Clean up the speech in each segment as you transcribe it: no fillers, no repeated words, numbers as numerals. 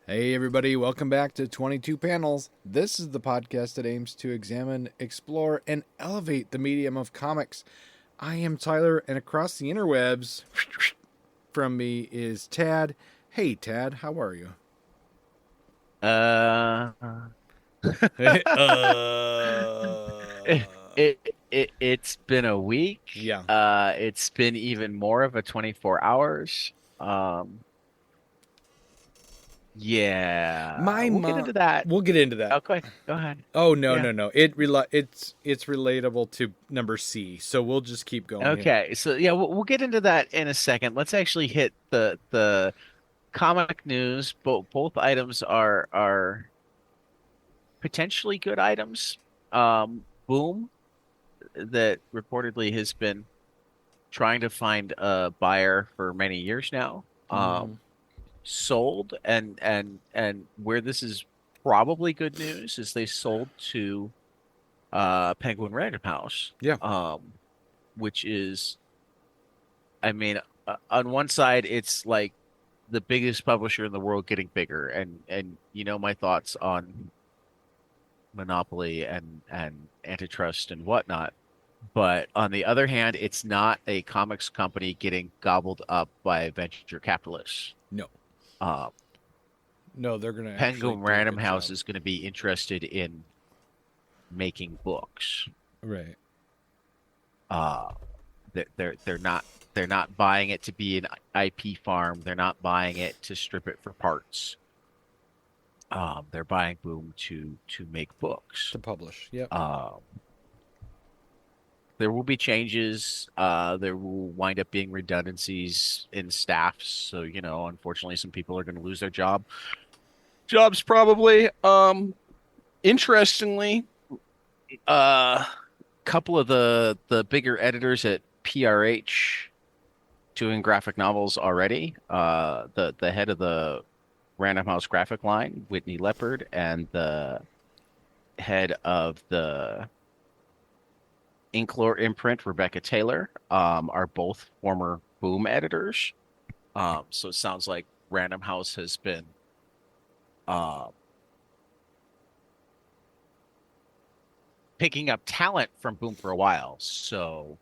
Hey, everybody, welcome back to 22 Panels. This is the podcast that aims to examine, explore, and elevate the medium of comics. I am Tyler, and across the interwebs from me is Tad. Hey, Tad, how are you? Uh, it, uh, it's been a week. yeah. It's been even more of a 24 hours. Um, yeah, My we'll get mom. into that. We'll get into that. Oh, go ahead. Oh no, Yeah. no, no! It's relatable to number C, so we'll just keep going here. Okay. So yeah, we'll get into that in a second. Let's actually hit the comic news. Both items are potentially good items. Boom, that reportedly has been trying to find a buyer for many years now. Mm-hmm. Sold and where this is probably good news is they sold to Penguin Random House, Yeah. which is, I mean, on one side it's like the biggest publisher in the world getting bigger, and you know my thoughts on monopoly and antitrust and whatnot. But on the other hand, it's not a comics company getting gobbled up by venture capitalists. No, Uh, no, they're gonna actually Penguin do a Random good House job. is going to be interested in making books. Right. Uh, they're not buying it to be an IP farm. They're not buying it to strip it for parts. They're buying Boom to make books. To publish. Yep. Um, there will be changes. There will wind up being redundancies in staffs. So, you know, unfortunately, some people are going to lose their jobs probably. Interestingly, a couple of the bigger editors at PRH doing graphic novels already. The head of the Random House graphic line, Whitney Leopard, and the head of the Inklore imprint, Rebecca Taylor, are both former Boom editors. So it sounds like Random House has been uh, picking up talent from Boom for a while. So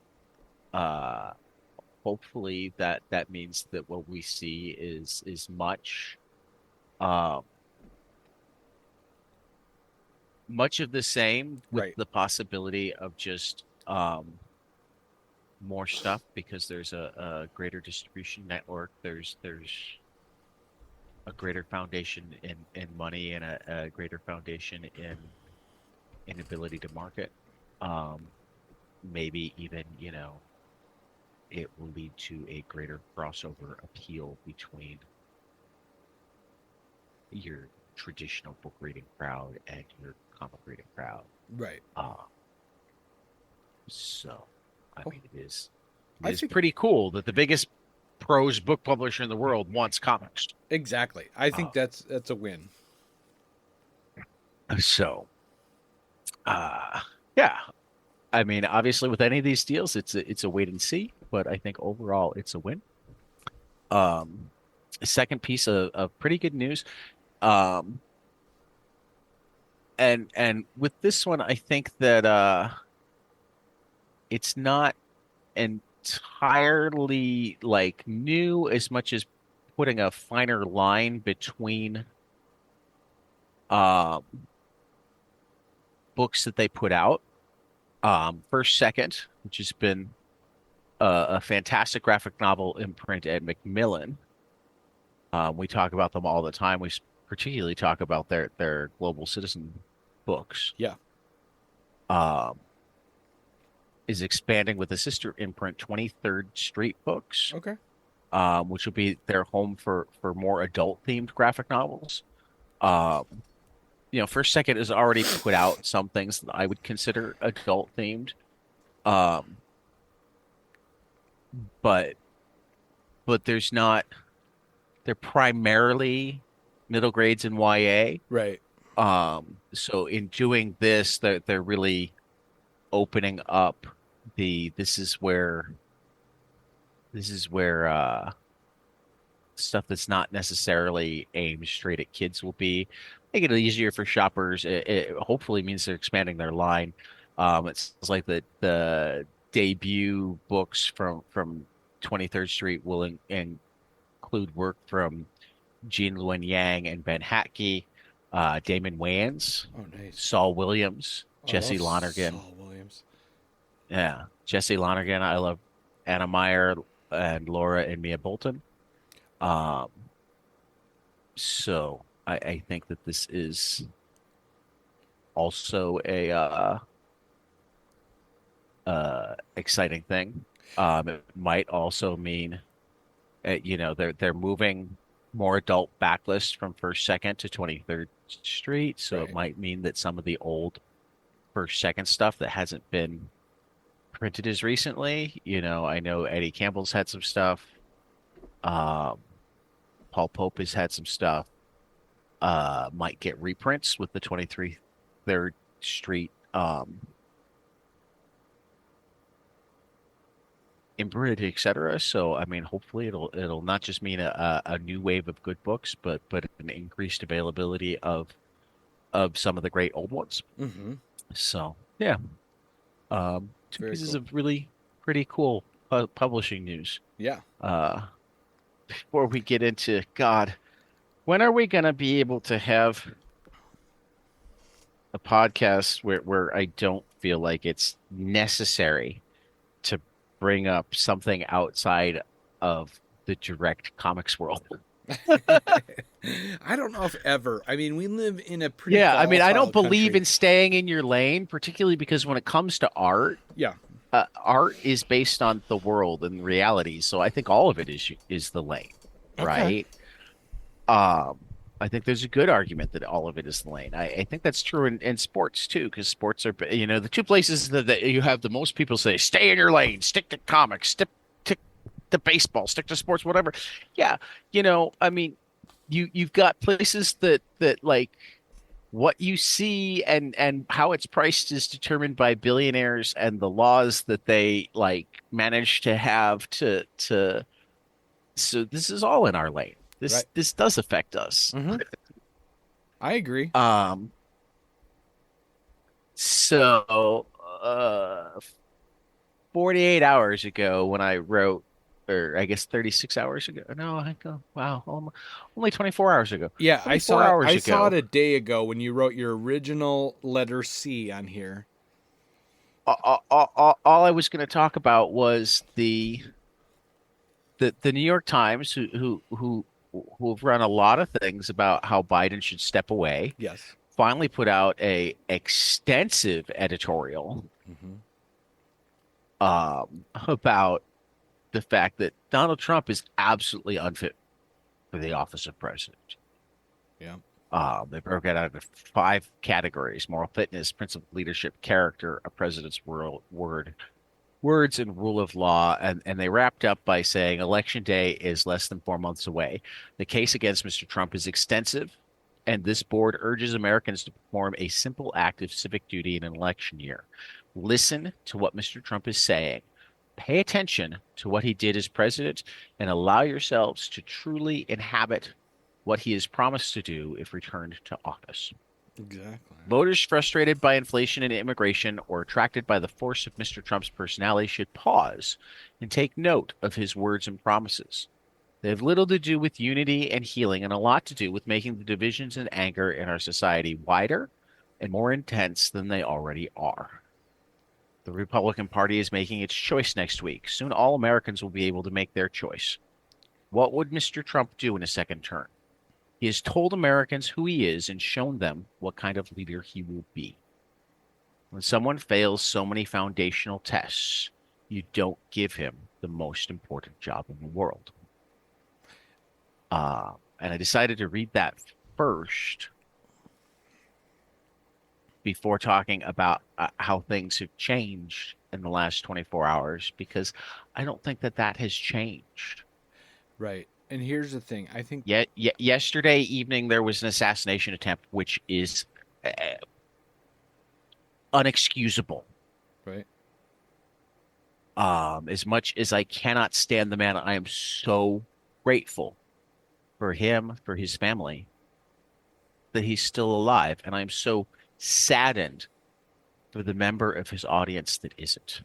uh, hopefully that means that what we see is uh, much of the same, with Right. the possibility of just more stuff because there's a greater distribution network. There's a greater foundation in money and a greater foundation in ability to market. Um, Maybe even, you know, it will lead to a greater crossover appeal between your traditional book reading crowd and your comic reading crowd. Right. Uh, so, I Oh, mean, it I is think pretty cool that the biggest prose book publisher in the world wants comics. exactly. I Uh, think that's a win. so, uh, yeah, I mean, obviously, with any of these deals, it's a wait and see, but I think overall it's a win. Um, Second piece of pretty good news. Um, and with this one, I think that it's not entirely like new as much as putting a finer line between um books that they put out. First Second, which has been a fantastic graphic novel imprint at Macmillan. We talk about them all the time. Particularly talk about their Global Citizen books. Yeah. Um, is expanding with a sister imprint, 23rd Street Books, Okay. which will be their home for more adult themed graphic novels. Um, you know, First Second has already put out some things that I would consider adult themed. Um, but there's not. They're primarily middle grades in YA. Right. So in doing this, they're really opening up the this is where stuff that's not necessarily aimed straight at kids will be. Make it easier for shoppers. It hopefully means they're expanding their line. It sounds like the debut books from 23rd Street will include work from Gene Luen Yang and Ben Hatke, Damon Wayans, Oh, nice. Saul Williams, Oh, I love Jesse Lonergan. Saul Williams. Yeah, Jesse Lonergan. I love Anna Meyer and Laura and Mia Bolton. Um, so I think that this is also a exciting thing. It might also mean, they're moving more adult backlist from First Second to 23rd Street, so it Right. might mean that some of the old First Second stuff that hasn't been printed as recently, I know Eddie Campbell's had some stuff. Um, Paul Pope has had some stuff. Might get reprints with the 23 Third Street imprint, etc. So I mean, hopefully it'll not just mean a new wave of good books, but an increased availability of some of the great old ones. Mm-hmm. So yeah, two Very pieces cool. of really pretty cool publishing news. Yeah. Before we get into God, when are we gonna be able to have a podcast where I don't feel like it's necessary to bring up something outside of the direct comics world? I don't know if ever. I mean, we live in a pretty Yeah, I mean, I volatile don't believe country. in staying in your lane, particularly because when it comes to art, Yeah. art is based on the world and reality. So I think all of it is the lane, Okay. right? Um, I think there's a good argument that all of it is the lane. I think that's true in sports too, because sports are, the two places that you have the most people say, stay in your lane, stick to comics, stick to baseball, stick to sports, whatever. Yeah, I mean, you've got places that like what you see and how it's priced is determined by billionaires and the laws that they like manage to have to so this is all in our lane. This Right. this does affect us. Mm-hmm. I agree. Um, so 48 hours ago when I wrote, or I guess 36 hours ago. No, I go, wow, only 24 hours ago. Yeah, I 24 saw it. hours I saw it ago, a day ago when you wrote your original letter C on here. all I was going to talk about was the New York Times, who have run a lot of things about how Biden should step away, Yes. finally put out a extensive editorial Mm-hmm. about the fact that Donald Trump is absolutely unfit for the office of president. Yeah. They broke it out into 5 categories: moral fitness, principled leadership, character, a president's words, and rule of law. And they wrapped up by saying election day is less than 4 months away. The case against Mr. Trump is extensive, and this board urges Americans to perform a simple act of civic duty in an election year. Listen to what Mr. Trump is saying. Pay attention to what he did as president and allow yourselves to truly inhabit what he has promised to do if returned to office. Exactly. Voters frustrated by inflation and immigration or attracted by the force of Mr. Trump's personality should pause and take note of his words and promises. They have little to do with unity and healing and a lot to do with making the divisions and anger in our society wider and more intense than they already are. The Republican Party is making its choice next week. Soon all Americans will be able to make their choice. What would Mr. Trump do in a second term? He has told Americans who he is and shown them what kind of leader he will be. When someone fails so many foundational tests, you don't give him the most important job in the world. And I decided to read that first before talking about how things have changed in the last 24 hours, because I don't think that has changed. Right. And here's the thing. I think. Yet, yesterday evening there was an assassination attempt, which is unexcusable. Right. As much as I cannot stand the man, I am so grateful for him, for his family, that he's still alive. And I'm so saddened for the member of his audience that isn't.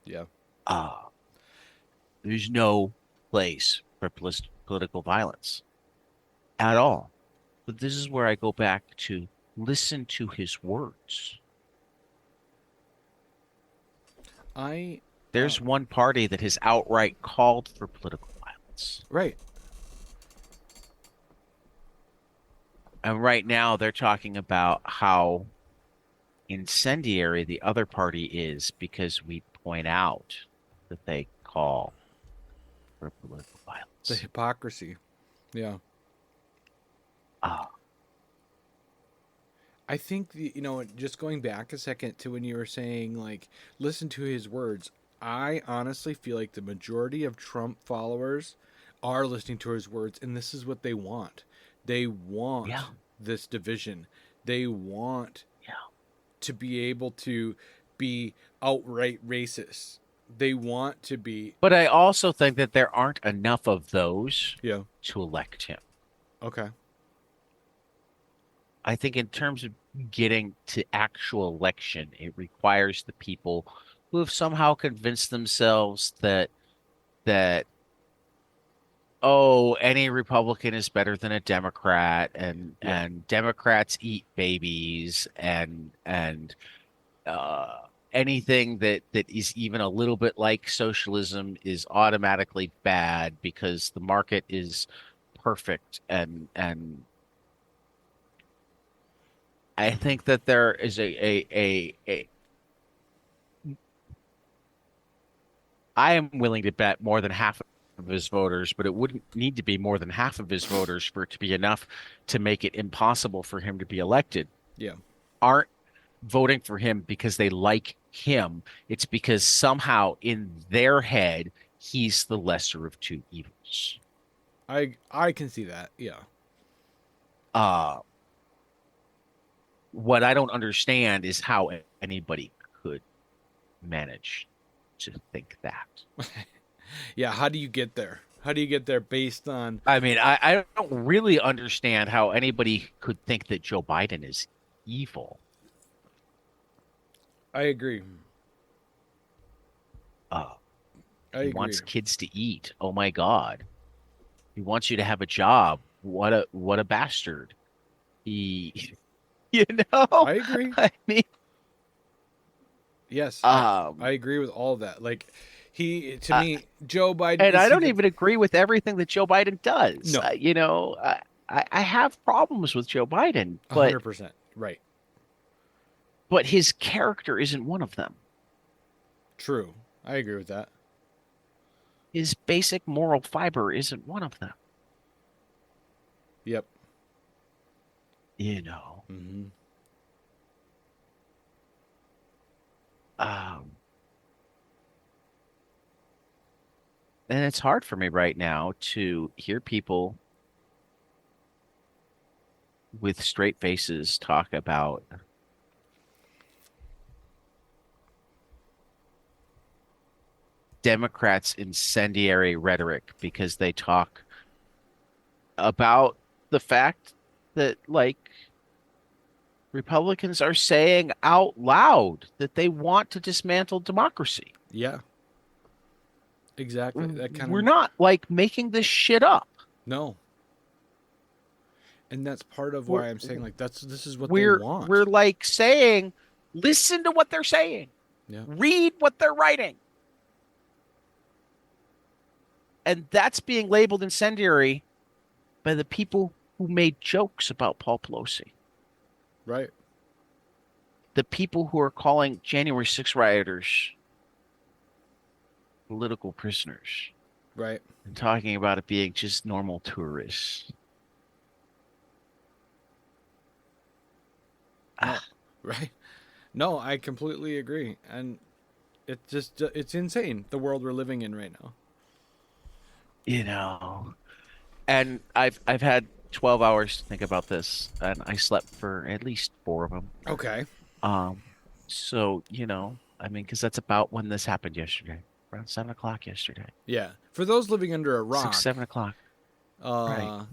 Yeah. Ah, there's no place for political violence at all. But this is where I go back to listen to his words. I There's one party that has outright called for political violence. right. And right now they're talking about how incendiary the other party is because we point out that they call for political The violence. hypocrisy. Yeah. Ah, I think just going back a second to when you were saying like listen to his words. I honestly feel like the majority of Trump followers are listening to his words, and this is what they want. They yeah, want this division. They want yeah. to be able to be outright racist. They want to be. But I also think that there aren't enough of those Yeah. to elect him. Okay. I think in terms of getting to actual election, it requires the people who have somehow convinced themselves that oh, any Republican is better than a Democrat, Yeah. and Democrats eat babies, and anything that is even a little bit like socialism is automatically bad because the market is perfect, and I think that there is a I am willing to bet more than half of his voters, but it wouldn't need to be more than half of his voters for it to be enough to make it impossible for him to be elected. Yeah. Aren't voting for him because they like him. It's because somehow in their head, he's the lesser of two evils. I can see that. Yeah. Uh, what I don't understand is how anybody could manage to think that. Yeah. How do you get there? How do you get there based on? I mean, I don't really understand how anybody could think that Joe Biden is evil. I agree. Uh, I he agree. wants kids to eat. Oh my God. He wants you to have a job. What a bastard. He, you know, I agree. I mean, Yes, um, I agree with all of that. Like to uh, me, Joe Biden and is I he don't the even agree with everything that Joe Biden does. no, You know, I have problems with Joe Biden, 100% right. but his character isn't one of them. True. I agree with that. His basic moral fiber isn't one of them. Yep. You know. Hmm. Um, and it's hard for me right now to hear people with straight faces talk about Democrats' incendiary rhetoric because they talk about the fact that, like, Republicans are saying out loud that they want to dismantle democracy. Yeah. Exactly. That kind We're of not like making this shit up. no. And that's part of We're why I'm saying like this is what they we're want. we're like saying, listen to what they're saying, Yeah. read what they're writing, and that's being labeled incendiary by the people who made jokes about Paul Pelosi, Right. the people who are calling January 6 rioters political prisoners Right. and talking about it being just normal tourists. No. Right. No, I completely agree. And it's insane the world we're living in right now. You know, and I've had 12 hours to think about this, and I slept for at least 4 of them. Okay. Um, so, I mean, because that's about when this happened yesterday, around 7 o'clock yesterday. Yeah. For those living under a rock, 6, 7 o'clock. Right.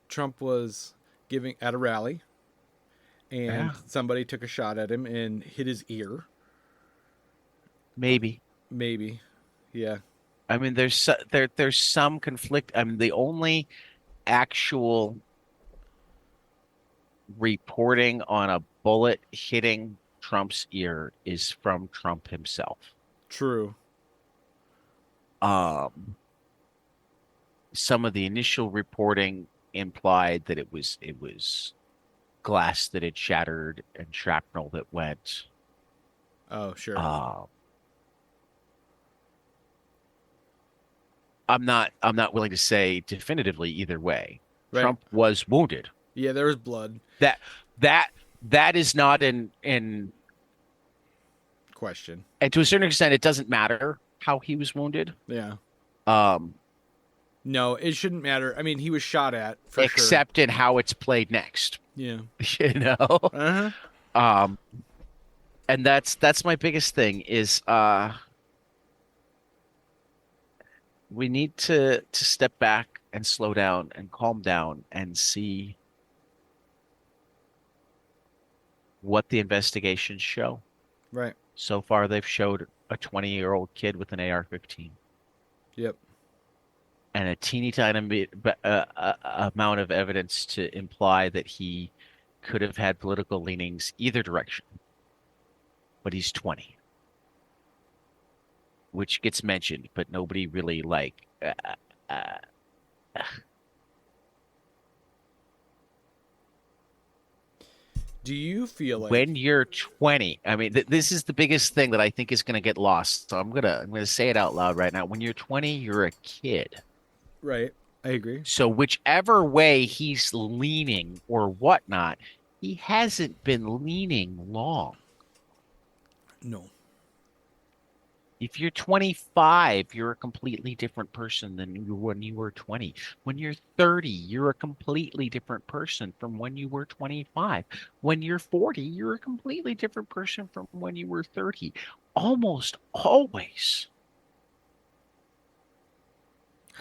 Trump was giving at a rally, and Yeah. somebody took a shot at him and hit his ear. Maybe. Maybe. Yeah. I mean, there's some conflict. I mean, the only actual reporting on a bullet hitting Trump's ear is from Trump himself. True. Some of the initial reporting implied that it was glass that had shattered and shrapnel that went. Oh, sure. I'm not willing to say definitively either way. Right. Trump was wounded. Yeah, there was blood. That is not in question. And to a certain extent, it doesn't matter how he was wounded. Yeah. Um, No, it shouldn't matter. I mean, he was shot at for except sure. in how it's played next. Yeah. You know. Uh-huh. And that's my biggest thing is we need to step back and slow down and calm down and see what the investigations show. Right. So far, they've showed a 20-year-old kid with an AR-15. Yep. And a teeny tiny amount of evidence to imply that he could have had political leanings either direction. But he's 20, which gets mentioned, but nobody really Do you feel like when you're 20, I mean, this is the biggest thing that I think is going to get lost. So I'm gonna say it out loud right now. When you're 20, you're a kid. Right. I agree. So whichever way he's leaning or whatnot, he hasn't been leaning long. No. If you're 25, you're a completely different person than you when you were 20. When you're 30, you're a completely different person from when you were 25. When you're 40, you're a completely different person from when you were 30. Almost always.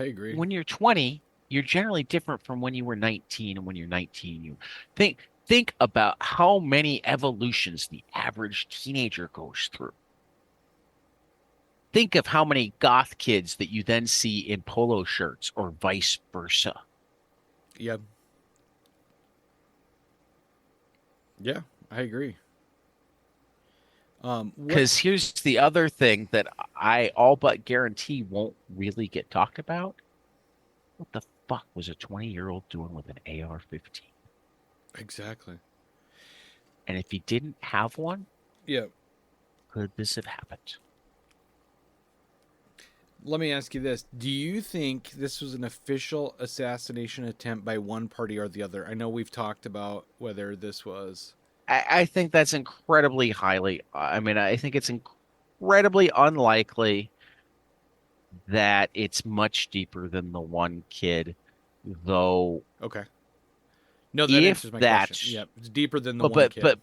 I agree. When you're 20, you're generally different from when you were 19, and when you're 19, you think about how many evolutions the average teenager goes through. Think of how many goth kids that you then see in polo shirts or vice versa. Yep. Yeah, I agree. Because here's the other thing that I all but guarantee won't really get talked about. What the fuck was a 20-year-old doing with an AR-15? Exactly. And if he didn't have one, yeah, could this have happened? Let me ask you this. Do you think this was an official assassination attempt by one party or the other? I know we've talked about whether this was... I think that's incredibly highly... I mean, I think it's incredibly unlikely that it's much deeper than the one kid, though. Okay. No, that answers my question. Yeah, it's deeper than the one kid.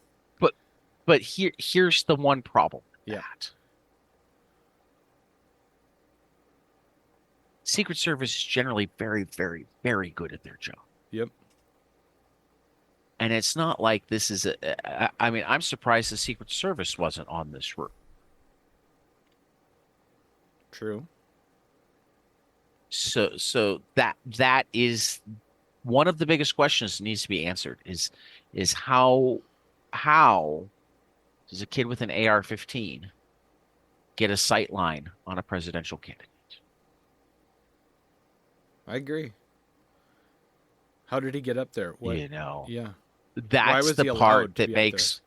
But here's the one problem. Yeah. Secret Service is generally very, very, very good at their job. Yep. And it's not like this is I mean, I'm surprised the Secret Service wasn't on this route. True. So that is one of the biggest questions that needs to be answered is how does a kid with an AR-15 get a sight line on a presidential candidate? I agree. How did he get up there? What, yeah. That's the part that makes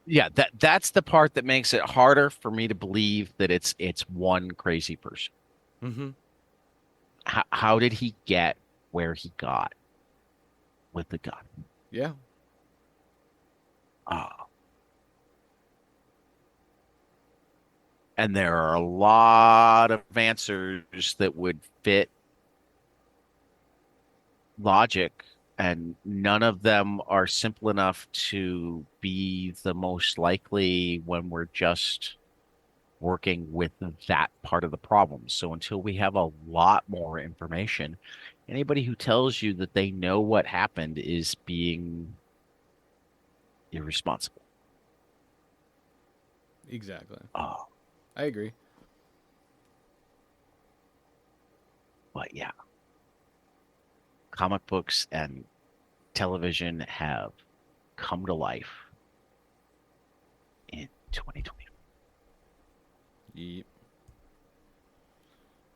that's the part that makes it harder for me to believe that it's one crazy person. Mm-hmm. How did he get where he got with the gun? Yeah. And there are a lot of answers that would fit logic, and none of them are simple enough to be the most likely when we're just working with that part of the problem. So until we have a lot more information, anybody who tells you that they know what happened is being irresponsible. Exactly. Oh, I agree. but yeah, comic books and television have come to life in 2020. Yep.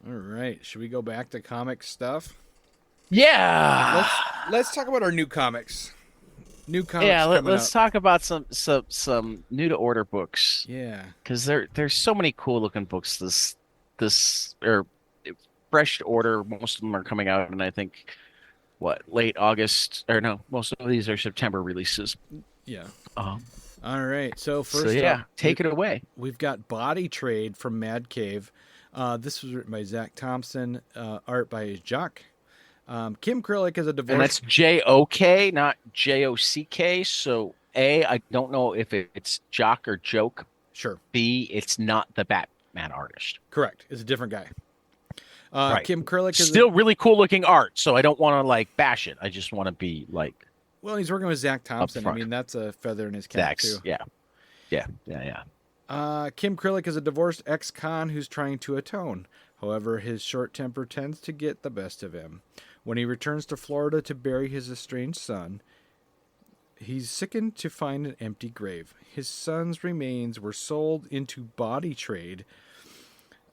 All right. Should we go back to comic stuff? Yeah. Let's talk about our new comics. New comics Yeah, coming let's up. talk about some new to order books Yeah. because there's so many cool looking books this or fresh to order. Most of them are coming out, and I think what late August or no, most of these are September releases. Yeah. Um, All right. So so first up, yeah, take it away. we've got Body Trade from Mad Cave. This was written by Zach Thompson. Art by Jock. Kim Krillick is a And divorced. that's JOK, not JOCK. So A, I don't know if it's Jock or Joke. Sure. B, it's not the Batman artist. Correct. It's a different guy. Right. Kim Krillick is Still really cool looking art, so I don't want to like bash it. I just want to be like well, he's working with Zach Thompson. I upfront. mean, that's a feather in his cap Zach's. too. Yeah. Kim Krillick is a divorced ex-con who's trying to atone. However, his short temper tends to get the best of him. When he returns to Florida to bury his estranged son, he's sickened to find an empty grave. His son's remains were sold into body trade.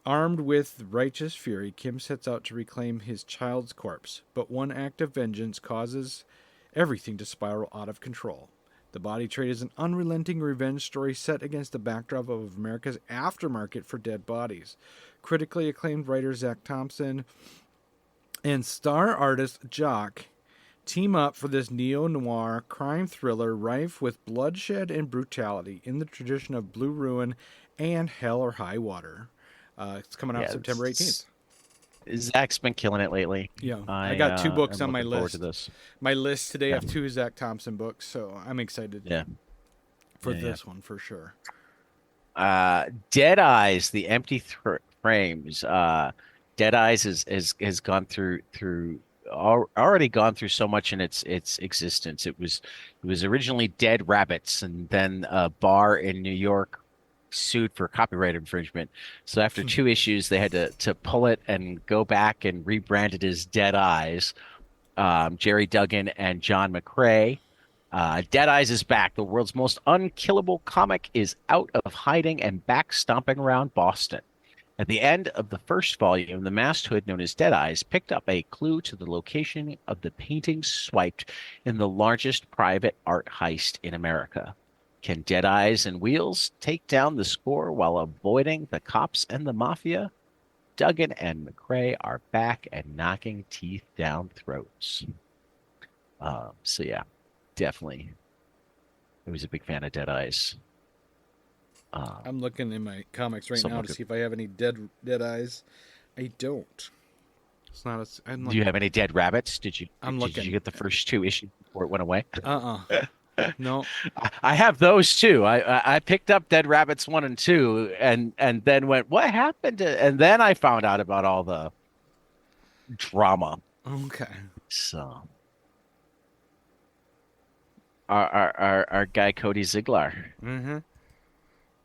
Armed with righteous fury, Kim sets out to reclaim his child's corpse, but one act of vengeance causes everything to spiral out of control. The Body Trade is an unrelenting revenge story set against the backdrop of America's aftermarket for dead bodies. Critically acclaimed writer Zach Thompson and star artist Jock team up for this neo-noir crime thriller rife with bloodshed and brutality in the tradition of Blue Ruin and Hell or High Water. It's coming out Yeah, September 18th. Zach's been killing it lately. Yeah, I got two books am on my looking forward list. to this. My list today Yeah. of two Zach Thompson books, so I'm excited Yeah. for Yeah, this one for sure. Dead Eyes, the empty frames. Dead Eyes has gone already gone through so much in its existence. It was originally Dead Rabbits, and then a bar in New York sued for copyright infringement. So after two issues, they had to pull it and go back and rebrand it as Dead Eyes. Jerry Duggan and John McCrae. Dead Eyes is back. The world's most unkillable comic is out of hiding and back stomping around Boston. At the end of the first volume, the masked hood known as Dead Eyes picked up a clue to the location of the paintings swiped in the largest private art heist in America. Can Dead Eyes and Wheels take down the score while avoiding the cops and the mafia? Duggan and McCrae are back and knocking teeth down throats. So yeah, definitely. I was a big fan of Dead Eyes. I'm looking in my comics right So now to see if I have any dead eyes. I don't. It's not. Do you have any Dead Rabbits? Did you looking. you get the first two issues before it went away? No. I have those too. I picked up Dead Rabbits 1 and 2 and then went, what happened to, and then I found out about all the drama. Okay. So our guy Cody Ziegler Mm-hmm.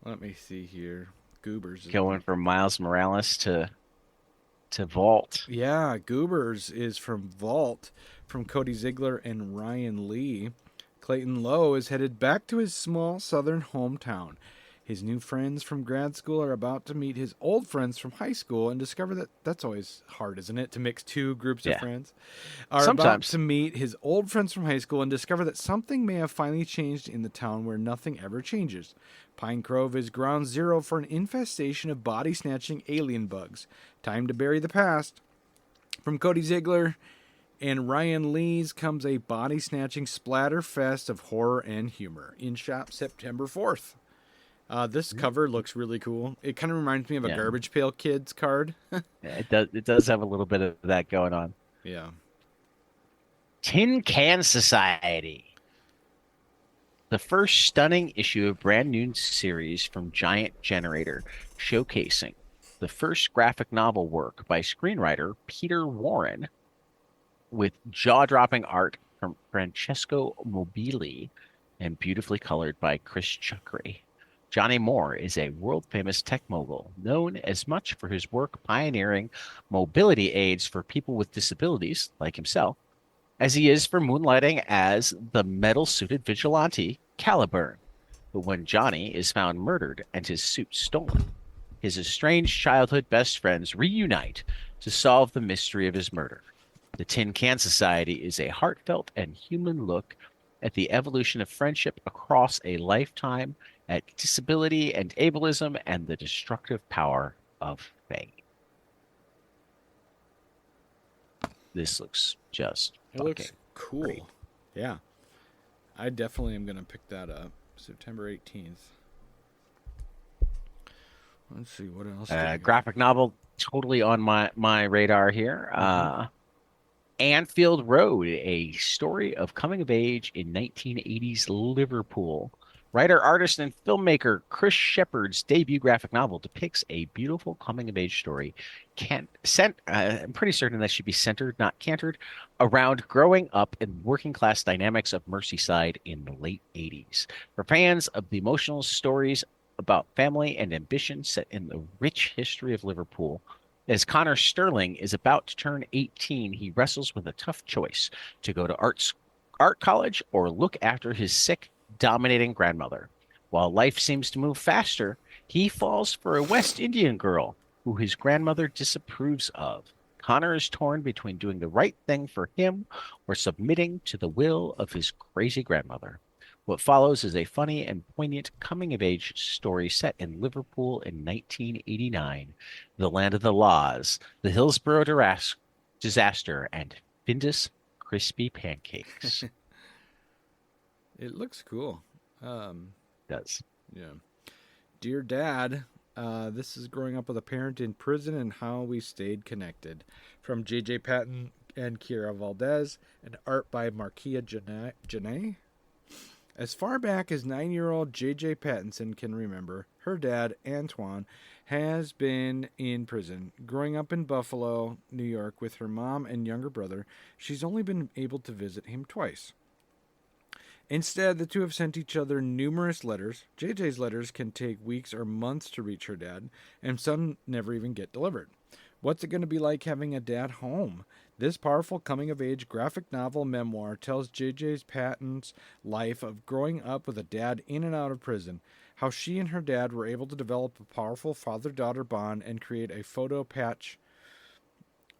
Let me see here. Goobers going from Miles Morales to Vault. Yeah, Goobers is from Vault, from Cody Ziegler and Ryan Lee. Clayton Lowe is headed back to his small southern hometown. His new friends from grad school are about to meet his old friends from high school and discover that that's always hard, isn't it, to mix two groups of friends? Are Sometimes. about to meet his old friends from high school and discover that something may have finally changed in the town where nothing ever changes. Pine Grove is ground zero for an infestation of body-snatching alien bugs. Time to bury the past. From Cody Ziegler and Ryan Lee's comes a body-snatching splatter fest of horror and humor. In shop September 4th. This cover looks really cool. It kind of reminds me of a Garbage Pail Kids card. It does have a little bit of that going on. Yeah. Tin Can Society. the first stunning issue of brand new series from Giant Generator, showcasing the first graphic novel work by screenwriter Peter Warren with jaw-dropping art from Francesco Mobili and beautifully colored by Chris Chuckry. Johnny Moore is a world-famous tech mogul known as much for his work pioneering mobility aids for people with disabilities like himself as he is for moonlighting as the metal-suited vigilante Caliburn. But when Johnny is found murdered and his suit stolen, his estranged childhood best friends reunite to solve the mystery of his murder. The Tin Can Society is a heartfelt and human look at the evolution of friendship across a lifetime, at disability and ableism, and the destructive power of fate. This looks just It looks cool. great. Yeah. I definitely am going to pick that up. September 18th. Let's see what else. Graphic novel totally on my radar here. Anfield Road, a story of coming of age in 1980s Liverpool. Writer, artist, and filmmaker Chris Shepherd's debut graphic novel depicts a beautiful coming of age story. I'm pretty certain that should be centered, not cantered, around growing up in working class dynamics of Merseyside in the late 80s. For fans of the emotional stories about family and ambition set in the rich history of Liverpool, as Connor Sterling is about to turn 18, he wrestles with a tough choice to go to art college or look after his sick, dominating grandmother. While life seems to move faster, he falls for a West Indian girl who his grandmother disapproves of. Connor is torn between doing the right thing for him or submitting to the will of his crazy grandmother. What follows is a funny and poignant coming-of-age story set in Liverpool in 1989, the land of the laws, the Hillsborough disaster, and Findus crispy pancakes. It looks cool. Does. Yeah. Dear Dad, this is growing up with a parent in prison and how we stayed connected. From J.J. Patton and Kira Valdez, and art by Markia Janae. As far back as 9-year-old J.J. Pattinson can remember, her dad, Antoine, has been in prison. Growing up in Buffalo, New York, with her mom and younger brother, she's only been able to visit him twice. Instead, the two have sent each other numerous letters. JJ's letters can take weeks or months to reach her dad, and some never even get delivered. What's it going to be like having a dad home? This powerful coming-of-age graphic novel memoir tells J.J. Patton's life of growing up with a dad in and out of prison, how she and her dad were able to develop a powerful father-daughter bond and create a photo patch,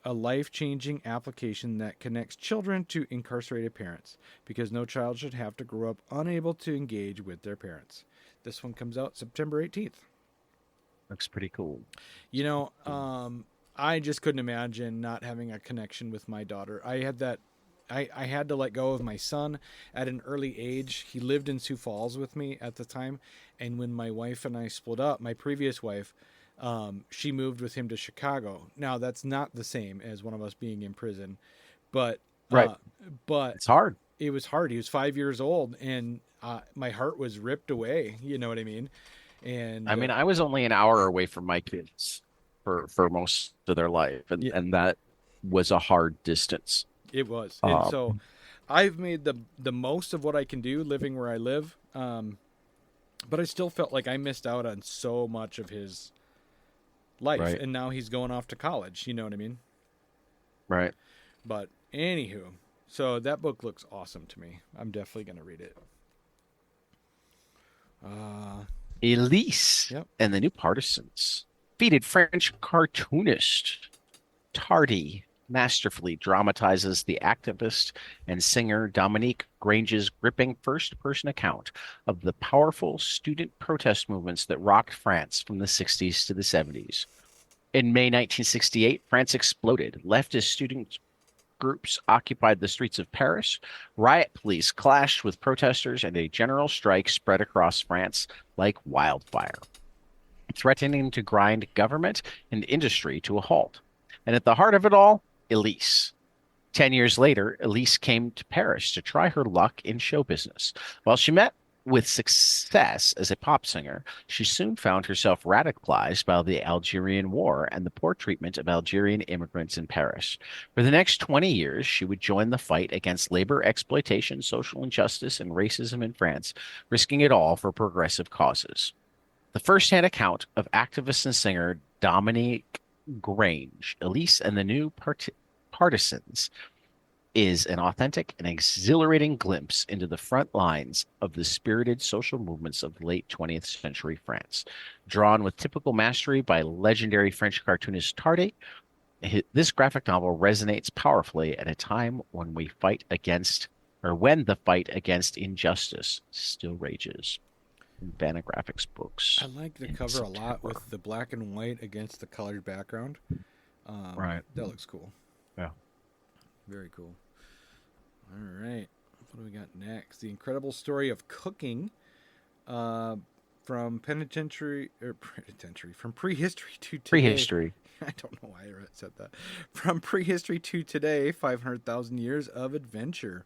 a life-changing application that connects children to incarcerated parents, because no child should have to grow up unable to engage with their parents. This one comes out September 18th. Looks pretty cool. You know, I just couldn't imagine not having a connection with my daughter. I had that. I had to let go of my son at an early age. He lived in Sioux Falls with me at the time. And when my wife and I split up, my previous wife, she moved with him to Chicago. Now, that's not the same as one of us being in prison. But, Right. But It's hard. it was hard. He was 5 years old, and my heart was ripped away. You know what I mean? And I mean, I was only an hour away from my kids for most of their life, and that was a hard distance. It was. And so I've made the most of what I can do living where I live. But I still felt like I missed out on so much of his life. Right. And now he's going off to college. You know what I mean? Right. But anywho, so that book looks awesome to me. I'm definitely going to read it. Elise Yep. and the New Partisans. Defeated French cartoonist Tardy masterfully dramatizes the activist and singer Dominique Grange's gripping first-person account of the powerful student protest movements that rocked France from the 60s to the 70s. In May 1968, France exploded. Leftist student groups occupied the streets of Paris. Riot police clashed with protesters, and a general strike spread across France like wildfire, threatening to grind government and industry to a halt. And at the heart of it all, Elise. 10 years later, Elise came to Paris to try her luck in show business. While she met With success as a pop singer, she soon found herself radicalized by the Algerian War and the poor treatment of Algerian immigrants in Paris. For the next 20 years, she would join the fight against labor exploitation, social injustice, and racism in France, risking it all for progressive causes. The first-hand account of activist and singer Dominique Grange, Elise and the New Partisans, is an authentic and exhilarating glimpse into the front lines of the spirited social movements of late 20th century France. Drawn with typical mastery by legendary French cartoonist Tarde, this graphic novel resonates powerfully at a time when when the fight against injustice still rages. Fantagraphics I books like the in cover a lot September. with the black and white against the colored background. Right. That looks cool. Yeah. Very cool. All right. What do we got next? The Incredible Story of Cooking from from prehistory to today. Prehistory. I don't know why I said that. From prehistory to today, 500,000 years of adventure.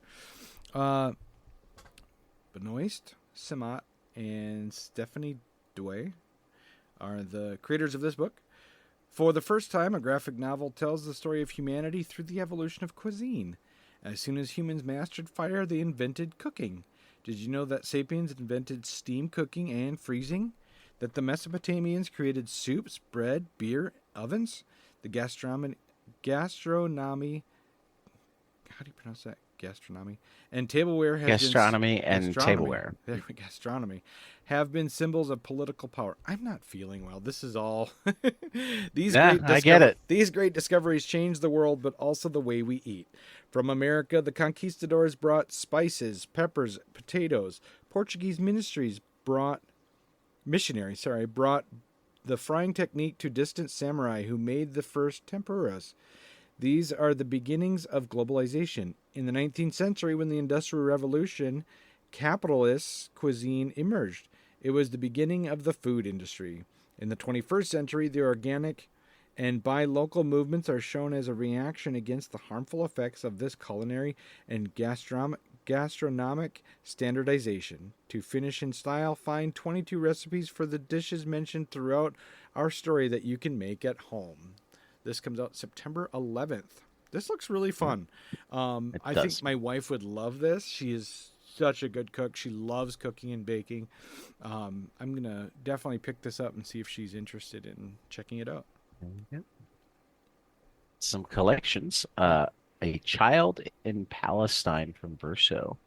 Benoist, Simat, and Stephanie Douay are the creators of this book. For the first time, a graphic novel tells the story of humanity through the evolution of cuisine. As soon as humans mastered fire, they invented cooking. Did you know that sapiens invented steam cooking and freezing? That the Mesopotamians created soups, bread, beer, ovens? The gastronomy, how do you pronounce that? Gastronomy and tableware has been Gastronomy and gastronomy. tableware. There we gastronomy have been symbols of political power. I'm not feeling well. This is all Yeah, I get it. these great discoveries changed the world, but also the way we eat. From America, the conquistadors brought spices, peppers, potatoes. Portuguese brought the frying technique to distant samurai who made the first tempuras. These are the beginnings of globalization. In the 19th century, when the Industrial Revolution, capitalist cuisine emerged. It was the beginning of the food industry. In the 21st century, the organic and buy local movements are shown as a reaction against the harmful effects of this culinary and gastronomic standardization. To finish in style, find 22 recipes for the dishes mentioned throughout our story that you can make at home. This comes out September 11th. This looks really fun. It I does. think my wife would love this. She is such a good cook. She loves cooking and baking. I'm going to definitely pick this up and see if she's interested in checking it out. Yep. Some collections. A Child in Palestine from Verso.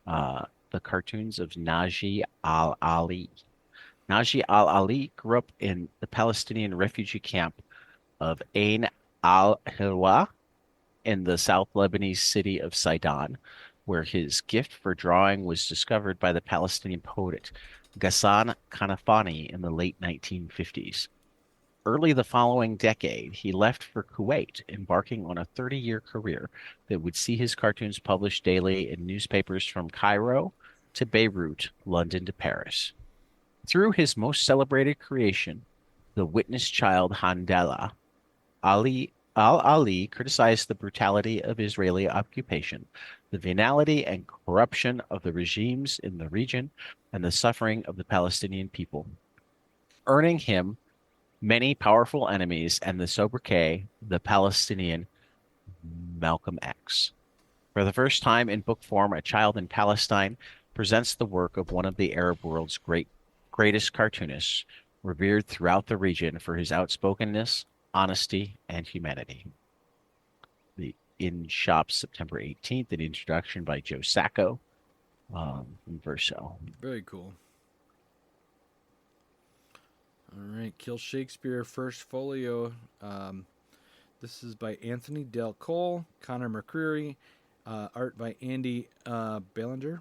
The cartoons of Naji al-Ali. Naji al-Ali grew up in the Palestinian refugee camp of Ain al-Hilwa in the South Lebanese city of Sidon, where his gift for drawing was discovered by the Palestinian poet Ghassan Kanafani in the late 1950s. Early the following decade, he left for Kuwait, embarking on a 30-year career that would see his cartoons published daily in newspapers from Cairo to Beirut, London to Paris. Through his most celebrated creation, The Witness Child Handela, Ali criticized the brutality of Israeli occupation, the venality and corruption of the regimes in the region, and the suffering of the Palestinian people, earning him many powerful enemies and the sobriquet, the Palestinian Malcolm X. For the first time in book form, A Child in Palestine presents the work of one of the Arab world's greatest cartoonists, revered throughout the region for his outspokenness, honesty, and humanity. The in shops September 18th, an introduction by Joe Sacco in Verso. Very cool. All right, Kill Shakespeare First Folio. This is by Anthony Del Cole, Connor McCreary, art by Andy Ballinger.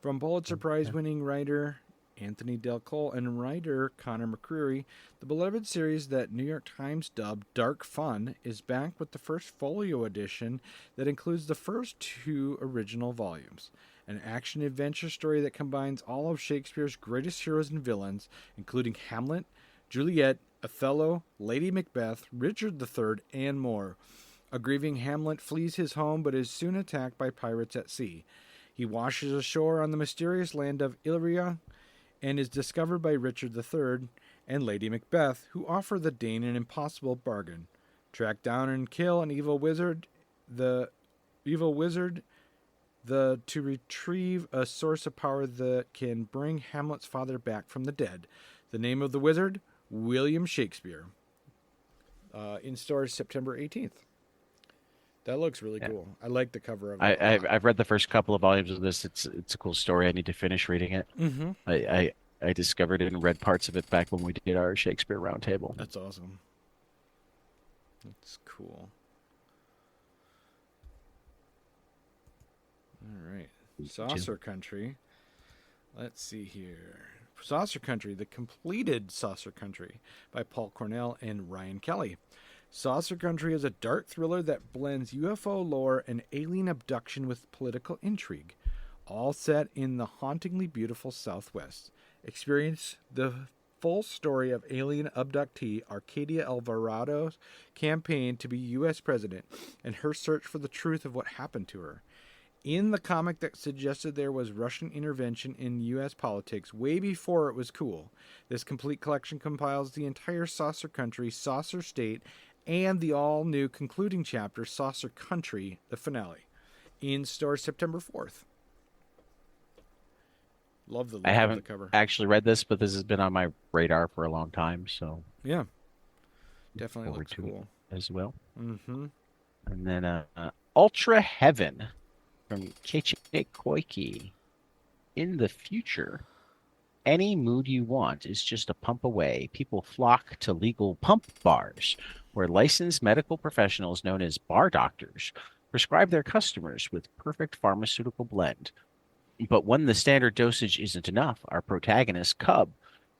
From Pulitzer Prize-winning writer Anthony Del Cole and writer Connor McCreary, the beloved series that New York Times dubbed Dark Fun is back with the first folio edition that includes the first two original volumes. An action-adventure story that combines all of Shakespeare's greatest heroes and villains, including Hamlet, Juliet, Othello, Lady Macbeth, Richard III, and more. A grieving Hamlet flees his home but is soon attacked by pirates at sea. He washes ashore on the mysterious land of Illyria and is discovered by Richard III and Lady Macbeth, who offer the Dane an impossible bargain. Track down and kill an evil wizard, the to retrieve a source of power that can bring Hamlet's father back from the dead. The name of the wizard, William Shakespeare. In stores September 18th. That looks really cool. I like the cover of it. I've read the first couple of volumes of this. It's a cool story. I need to finish reading it. Mm-hmm. I discovered it and read parts of it back when we did our Shakespeare roundtable. That's awesome. That's cool. All right. Saucer Country. Let's see here. Saucer Country, the completed Saucer Country by Paul Cornell and Ryan Kelly. Saucer Country is a dark thriller that blends UFO lore and alien abduction with political intrigue, all set in the hauntingly beautiful Southwest. Experience the full story of alien abductee Arcadia Alvarado's campaign to be U.S. president and her search for the truth of what happened to her. In the comic that suggested there was Russian intervention in U.S. politics way before it was cool, this complete collection compiles the entire Saucer Country, Saucer State, and the all-new concluding chapter, Saucer Country, the finale. In store September 4th. Love the look I of the haven't cover. actually read this, but this has been on my radar for a long time, so Yeah. Definitely forward looks to cool. it as well. Mm-hmm. And then Ultra Heaven from Keiichi Koike. In the future, any mood you want is just a pump away. People flock to legal pump bars, where licensed medical professionals known as bar doctors prescribe their customers with perfect pharmaceutical blend. But when the standard dosage isn't enough, our protagonist, Cub,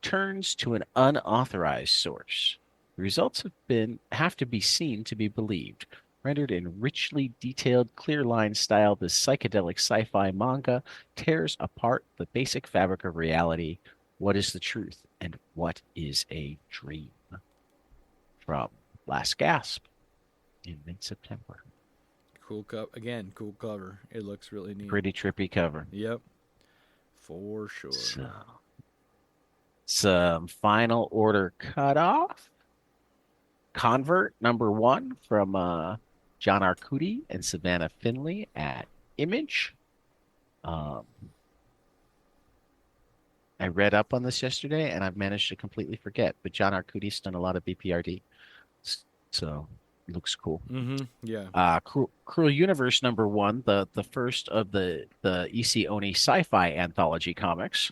turns to an unauthorized source. The results have to be seen to be believed. Rendered in richly detailed, clear line style, this psychedelic sci-fi manga tears apart the basic fabric of reality. What is the truth, and what is a dream? From Last Gasp in mid-September. Cool cover. It looks really neat. Pretty trippy cover. Yep. For sure. So, some final order cutoff. Convert #1 from John Arcudi and Savannah Finley at Image. I read up on this yesterday, and I've managed to completely forget. But John Arcudi's done a lot of BPRD, so it looks cool. Mm-hmm. Yeah. Cruel Universe #1, the first of the E.C. Oni sci-fi anthology comics,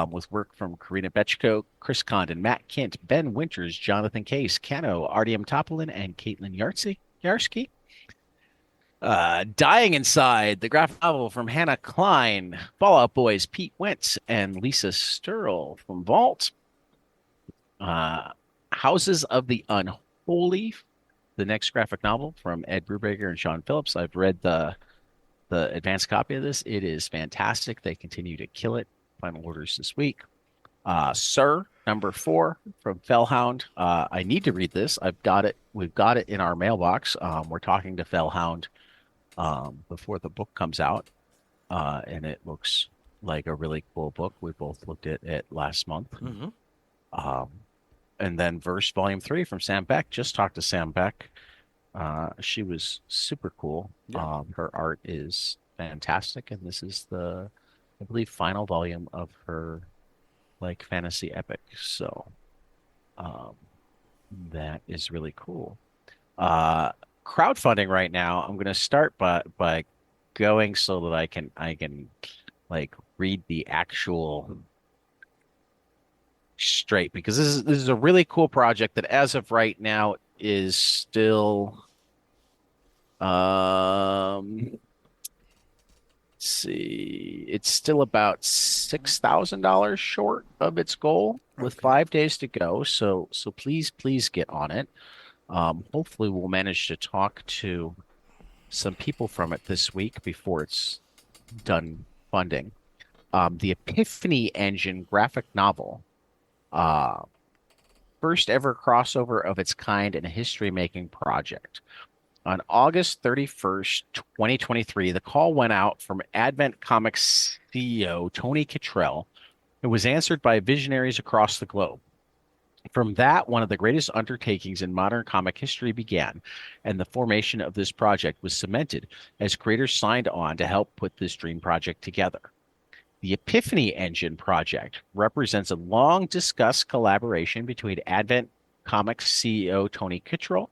with work from Karina Bechko, Chris Condon, Matt Kint, Ben Winters, Jonathan Case, Kano, Artyom Topolin, and Caitlin Yarsky. Dying Inside, the graphic novel from Hannah Klein, Fallout Boys, Pete Wentz, and Lisa Sturl from Vault. Houses of the Unholy, the next graphic novel from Ed Brubaker and Sean Phillips. I've read the advanced copy of this. It is fantastic. They continue to kill it. Final orders this week. Sir, #4 from Fellhound. I need to read this. I've got it. We've got it in our mailbox. We're talking to Fellhound before the book comes out, and it looks like a really cool book. We both looked at it last month. Mm-hmm. And then Verse Volume 3 from Sam Beck. Just talked to Sam Beck. She was super cool. Yeah. Her art is fantastic, and this is the, I believe, final volume of her like fantasy epic. So that is really cool. Crowdfunding right now. I'm going to start by going so that I can like read the actual straight, because this is a really cool project that as of right now is still let's see, it's still about $6,000 short of its goal with 5 days to go. So please get on it. Hopefully we'll manage to talk to some people from it this week before it's done funding. The Epiphany Engine graphic novel, first ever crossover of its kind in a history-making project. On August 31st, 2023, the call went out from Advent Comics CEO Tony Kittrell. It was answered by visionaries across the globe. From that, one of the greatest undertakings in modern comic history began, and the formation of this project was cemented as creators signed on to help put this dream project together. The Epiphany Engine project represents a long discussed collaboration between Advent Comics CEO Tony Kittrell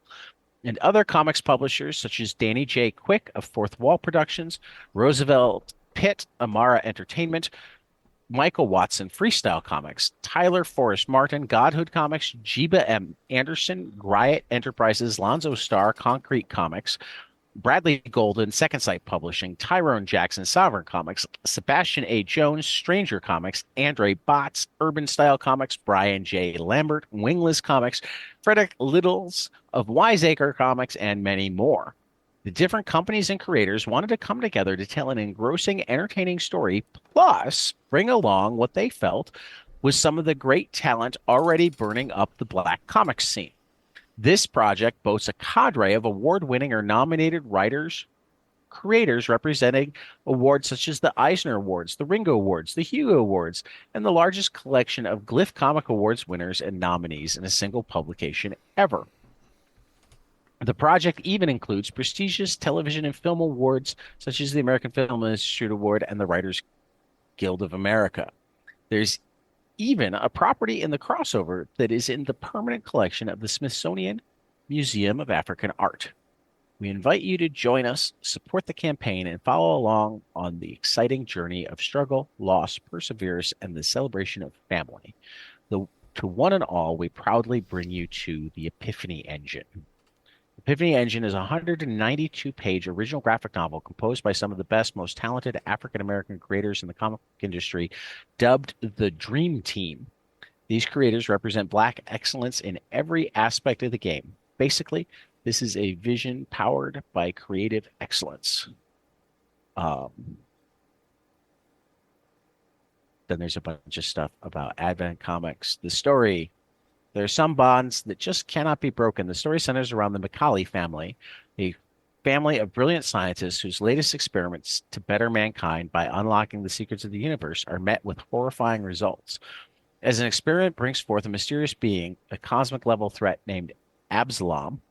and other comics publishers such as Danny J. Quick of Fourth Wall Productions, Roosevelt Pitt, Amara Entertainment, Michael Watson, Freestyle Comics, Tyler Forrest Martin, Godhood Comics, Jiba M. Anderson, Riot Enterprises, Lonzo Star, Concrete Comics, Bradley Golden, Second Sight Publishing, Tyrone Jackson, Sovereign Comics, Sebastian A. Jones, Stranger Comics, Andre Botts, Urban Style Comics, Brian J. Lambert, Wingless Comics, Frederick Littles of Wiseacre Comics, and many more. The different companies and creators wanted to come together to tell an engrossing, entertaining story, plus bring along what they felt was some of the great talent already burning up the black comics scene. This project boasts a cadre of award-winning or nominated writers, creators representing awards such as the Eisner Awards, the Ringo Awards, the Hugo Awards, and the largest collection of Glyph Comic Awards winners and nominees in a single publication ever. The project even includes prestigious television and film awards such as the American Film Institute Award and the Writers Guild of America. There's even a property in the crossover that is in the permanent collection of the Smithsonian Museum of African Art. We invite you to join us, support the campaign, and follow along on the exciting journey of struggle, loss, perseverance, and the celebration of family. To one and all, we proudly bring you to the Epiphany Engine. Epiphany Engine is a 192-page original graphic novel composed by some of the best, most talented African-American creators in the comic industry, dubbed the Dream Team. These creators represent Black excellence in every aspect of the game. Basically, this is a vision powered by creative excellence. Then there's a bunch of stuff about Advent Comics. The story. There are some bonds that just cannot be broken. The story centers around the Macaulay family, a family of brilliant scientists whose latest experiments to better mankind by unlocking the secrets of the universe are met with horrifying results. As an experiment brings forth a mysterious being, a cosmic level threat named Absalom,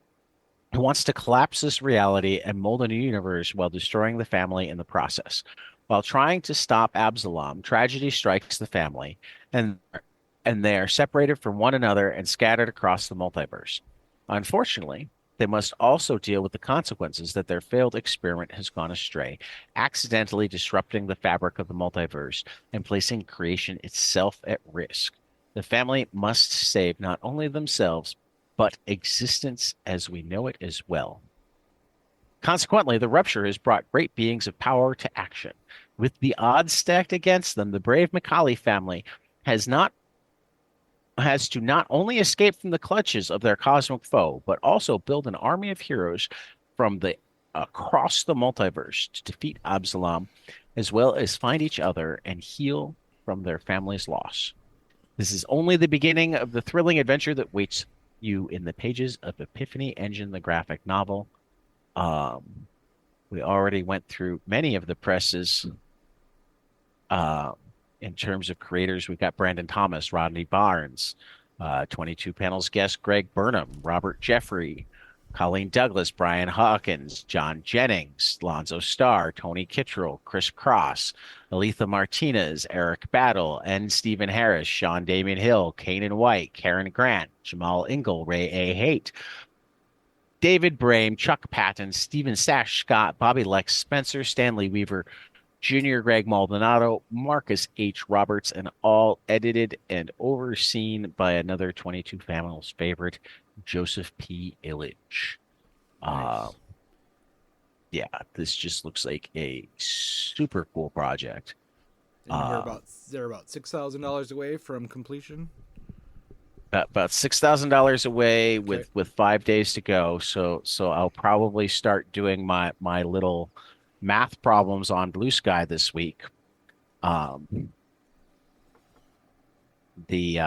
who wants to collapse this reality and mold a new universe while destroying the family in the process. While trying to stop Absalom, tragedy strikes the family, and they are separated from one another and scattered across the multiverse. Unfortunately, they must also deal with the consequences that their failed experiment has gone astray, accidentally disrupting the fabric of the multiverse and placing creation itself at risk. The family must save not only themselves, but existence as we know it as well. Consequently, the rupture has brought great beings of power to action. With the odds stacked against them, the brave Macaulay family has to not only escape from the clutches of their cosmic foe, but also build an army of heroes from across the multiverse to defeat Absalom, as well as find each other and heal from their family's loss. This is only the beginning of the thrilling adventure that waits you in the pages of Epiphany Engine, the graphic novel. We already went through many of the presses. In terms of creators, we've got Brandon Thomas, Rodney Barnes, 22 Panels guest Greg Burnham, Robert Jeffrey, Colleen Douglas, Brian Hawkins, John Jennings, Lonzo Starr, Tony Kittrell, Chris Cross, Aletha Martinez, Eric Battle, and Stephen Harris, Sean Damian Hill, Kanan White, Karen Grant, Jamal Ingle, Ray A. Haight, David Brame, Chuck Patton, Stephen Sash Scott, Bobby Lex Spencer, Stanley Weaver, Junior Greg Maldonado, Marcus H. Roberts, and all edited and overseen by another 22 Panels favorite, Joseph P. Illich. Nice. Yeah, this just looks like a super cool project. And they're about $6,000 away from completion. About $6,000 away Okay. with 5 days to go. So I'll probably start doing my little math problems on Blue Sky this week. The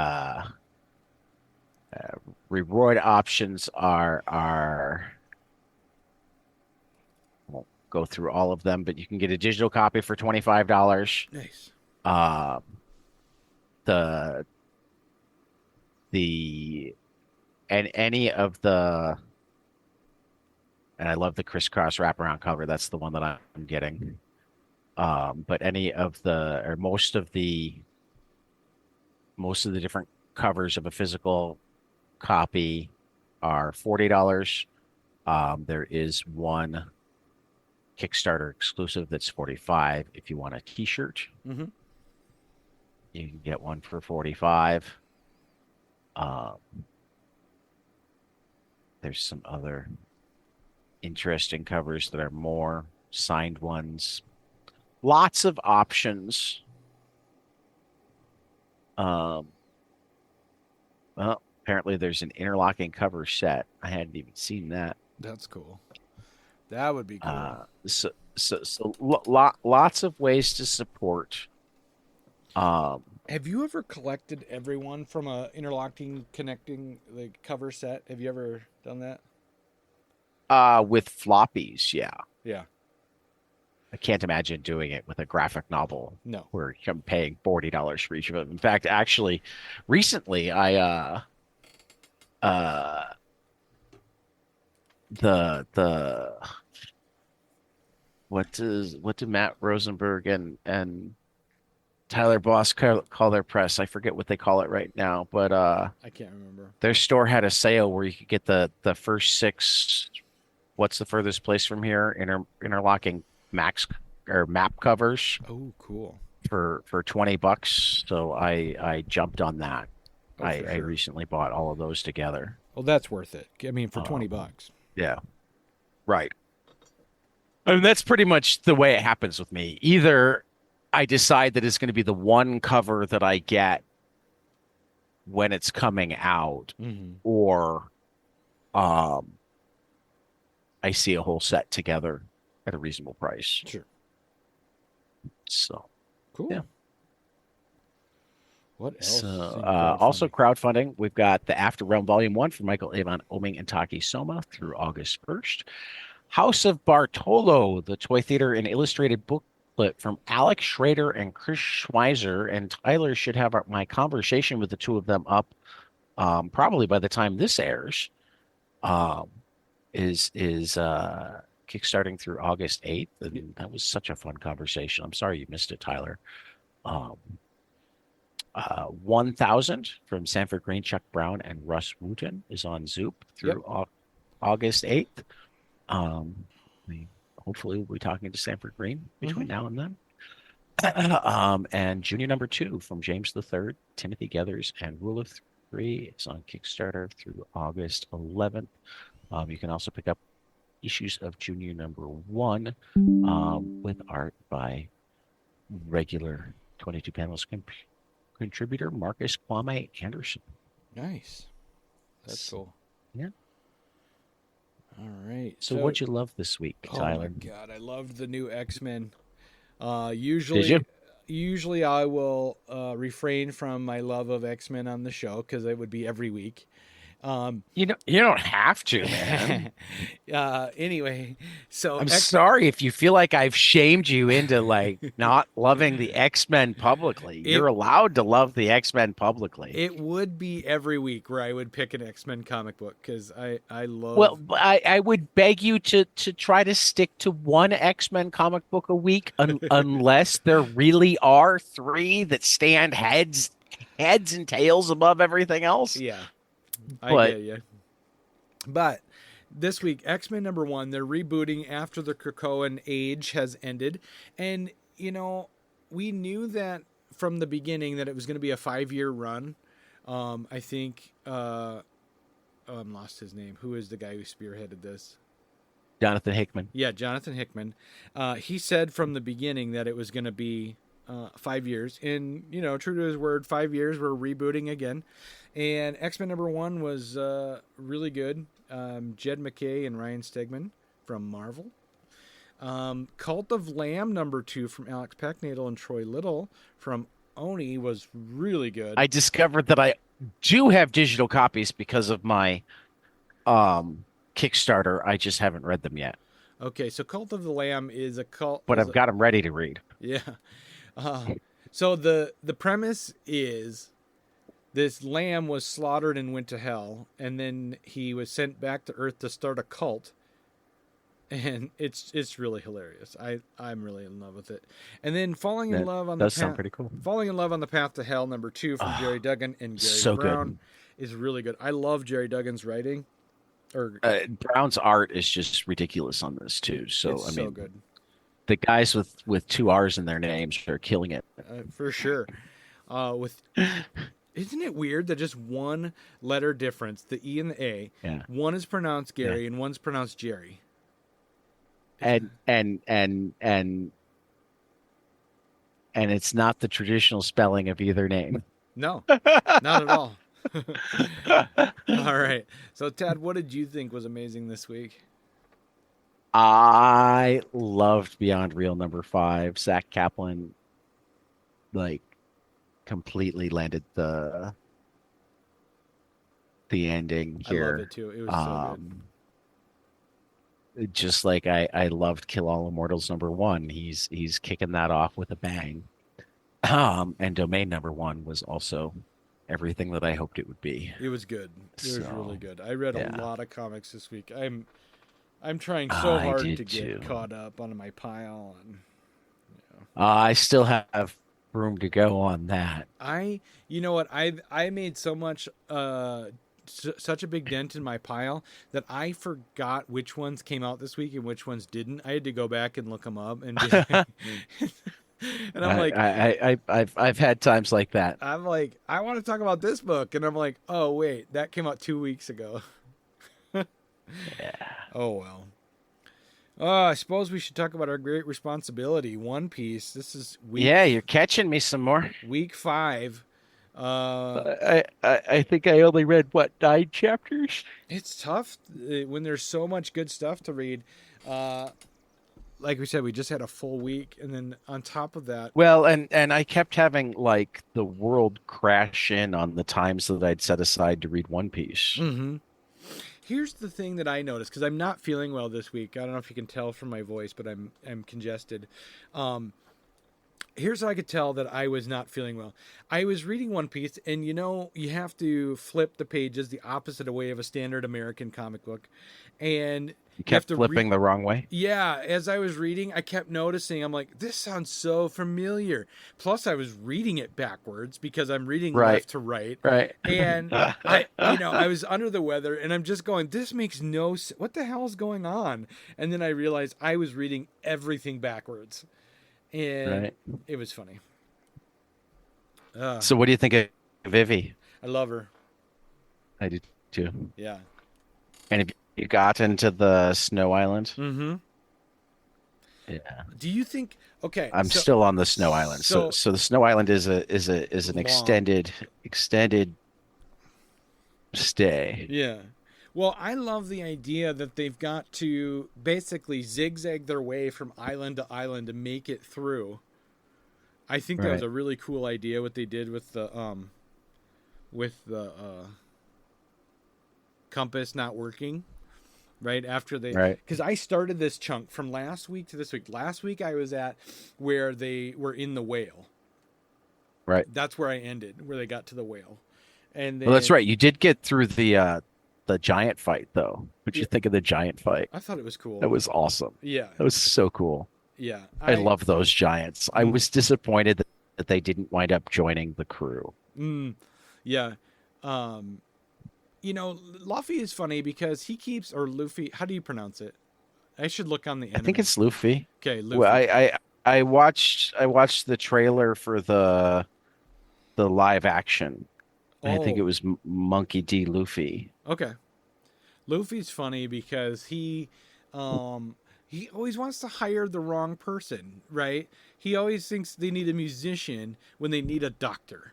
reward options are go through all of them, but you can get a digital copy for $25. Nice. Uh, the the and any of the and I love the crisscross wraparound cover. That's the one that I'm getting. But any of the or most of the different covers of a physical copy are $40. There is one Kickstarter exclusive that's 45. If you want a t-shirt, Mm-hmm. you can get one for 45. Um, there's some other interesting covers that are more signed ones. Lots of options. Well, apparently there's an interlocking cover set. I hadn't even seen that. That's cool. That would be cool. Lots of ways to support. Have you ever collected everyone from a interlocking connecting like cover set? Have you ever done that? With floppies, yeah. Yeah. I can't imagine doing it with a graphic novel. No. Where I'm paying $40 for each of them. In fact, actually, recently I the what do Matt Rosenberg and Tyler Boss call their press? I forget what they call it right now, but I can't remember. their store had a sale where you could get the first 6. What's the furthest place from here? Interlocking max or map covers Oh, cool. for $20. So I jumped on that. Oh, I for sure. recently bought all of those together. Well, that's worth it. I mean, for $20. Yeah. Right. I mean, that's pretty much the way it happens with me. Either I decide that it's going to be the one cover that I get when it's coming out, Mm-hmm. or I see a whole set together at a reasonable price. Sure. So, Cool. yeah. What else? So, in also crowdfunding? crowdfunding, we've got the After Realm Volume 1 from Michael Avon Oming and Taki Soma through August 1st. House of Bartolo, the toy theater and illustrated booklet from Alex Schrader and Chris Schweizer. And Tyler should have my conversation with the two of them up probably by the time this airs. Is kickstarting through August 8th. And that was such a fun conversation. I'm sorry you missed it, Tyler. 1000 from Sanford Green, Chuck Brown, and Russ Wooten is on Zoop through August 8th. Hopefully we'll be talking to Sanford Green between now and then. And Junior number 2 from James III, Timothy Geathers, and Rule of 3 is on Kickstarter through August 11th. You can also pick up issues of Junior number 1 with art by regular 22 panels contributor Marcus Kwame Anderson. Nice. That's cool. Yeah. All right. So what'd you love this week, Tyler? Oh my God, I loved the new X-Men. Did Usually I will refrain from my love of X-Men on the show because it would be every week. You don't have to, man. Anyway, so I'm sorry if you feel like I've shamed you into like not loving the X-Men publicly. You're allowed to love the X-Men publicly. It would be every week where I would pick an X-Men comic book because I love. Well, I would beg you to try to stick to one X-Men comic book a week, unless there really are 3 that stand heads and tails above everything else. Yeah. I get you. But this week, X-Men number 1, they're rebooting after the Krakoan age has ended. And, we knew that from the beginning that it was going to be a 5-year run. I think, I'm lost his name. Who is the guy who spearheaded this? Jonathan Hickman. Yeah, Jonathan Hickman. He said from the beginning that it was going to be 5 years. And, true to his word, 5 years, we're rebooting again. And X-Men number 1 was really good. Jed McKay and Ryan Stegman from Marvel. Cult of Lamb number 2 from Alex Packnadel and Troy Little from Oni was really good. I discovered that I do have digital copies because of my Kickstarter. I just haven't read them yet. Okay, so Cult of the Lamb is a cult. but I've got them ready to read. Yeah. So the premise is this lamb was slaughtered and went to hell, and then he was sent back to Earth to start a cult. And it's really hilarious. I'm really in love with it. And then Falling in That Love on does sound pretty cool. Falling in Love on the Path to Hell #2 from Jerry Duggan and Gary So Brown good. is really good. I love Jerry Duggan's writing. Or Brown's art is just ridiculous on this too. So it's I so mean, good. the guys with two R's in their names are killing it. For sure. With Isn't it weird that just one letter difference, the E and the A, Yeah. one is pronounced Gary and one's pronounced Jerry. And it's not the traditional spelling of either name. No, not at all. All right. So, Tad, what did you think was amazing this week? I loved Beyond Real #5. Zach Kaplan, like, completely landed the ending here. I love it too. It was so good. Just like I loved Kill All Immortals #1. He's kicking that off with a bang. And Domain #1 was also everything that I hoped it would be. It was good. It was So, really good. I read yeah. a lot of comics this week. I'm trying so hard did to get too. caught up on my pile, and I still have room to go on that. you know what, I made so much such a big dent in my pile that I forgot which ones came out this week and which ones didn't. I had to go back and look them up and and I'm like, I've had times like that. I'm like, I want to talk about this book, and I'm like, oh wait, that came out 2 weeks ago. Yeah. Oh well. I suppose we should talk about our great responsibility, One Piece. This is Yeah, you're catching me some more. week 5. I think I only read what, 9 chapters? It's tough when there's so much good stuff to read. Like we said, we just had a full week, and then on top of that, Well, and I kept having like the world crash in on the times that I'd set aside to read One Piece. here's the thing that I noticed, because I'm not feeling well this week. I don't know if you can tell from my voice, but I'm congested. Here's how I could tell that I was not feeling well. I was reading One Piece, and you have to flip the pages the opposite way of a standard American comic book, and You kept flipping the wrong way. Yeah, as I was reading, I kept noticing, I'm like, this sounds so familiar. Plus, I was reading it backwards because I'm reading left to right. Right. And I was under the weather, and I'm just going, this makes no sense. What the hell is going on? And then I realized I was reading everything backwards. And it was funny. So what do you think of Vivi? I love her. I do too. Yeah. And have you got into the Snow Island? Mm-hmm. Yeah. Do you think? Okay, I'm still on the Snow Island. So the Snow Island is an long. extended stay. Yeah. Well, I love the idea that they've got to basically zigzag their way from island to island to make it through. I think that was a really cool idea what they did with the compass not working right after they, because I started this chunk from last week to this week. Last week I was at where they were in the whale. Right. That's where I ended, where they got to the whale. And then, Well, that's right. You did get through the giant fight, though. What'd you think of the giant fight? I thought it was cool. That was awesome. Yeah. That was so cool. Yeah. I love those giants. I was disappointed that they didn't wind up joining the crew. Yeah. Luffy is funny because he keeps, or Luffy, how do you pronounce it? I should look on the anime. I think it's Luffy. Okay, Luffy. Well, I watched the trailer for the live action. I think it was Monkey D. Luffy. Okay. Luffy's funny because he always wants to hire the wrong person, right? He always thinks they need a musician when they need a doctor.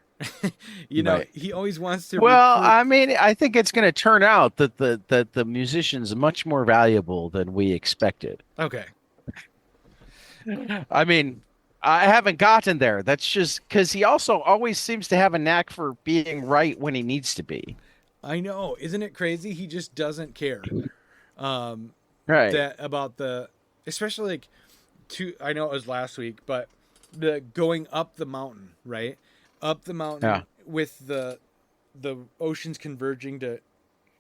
He always wants to. Well, recruit. I mean, I think it's going to turn out that the musician's much more valuable than we expected. Okay. I mean, I haven't gotten there. That's just because he also always seems to have a knack for being right when he needs to be. I know. Isn't it crazy? He just doesn't care. Right. About the especially like I know it was last week, but the going up the mountain, right? Up the Yeah, mountain with the oceans converging to,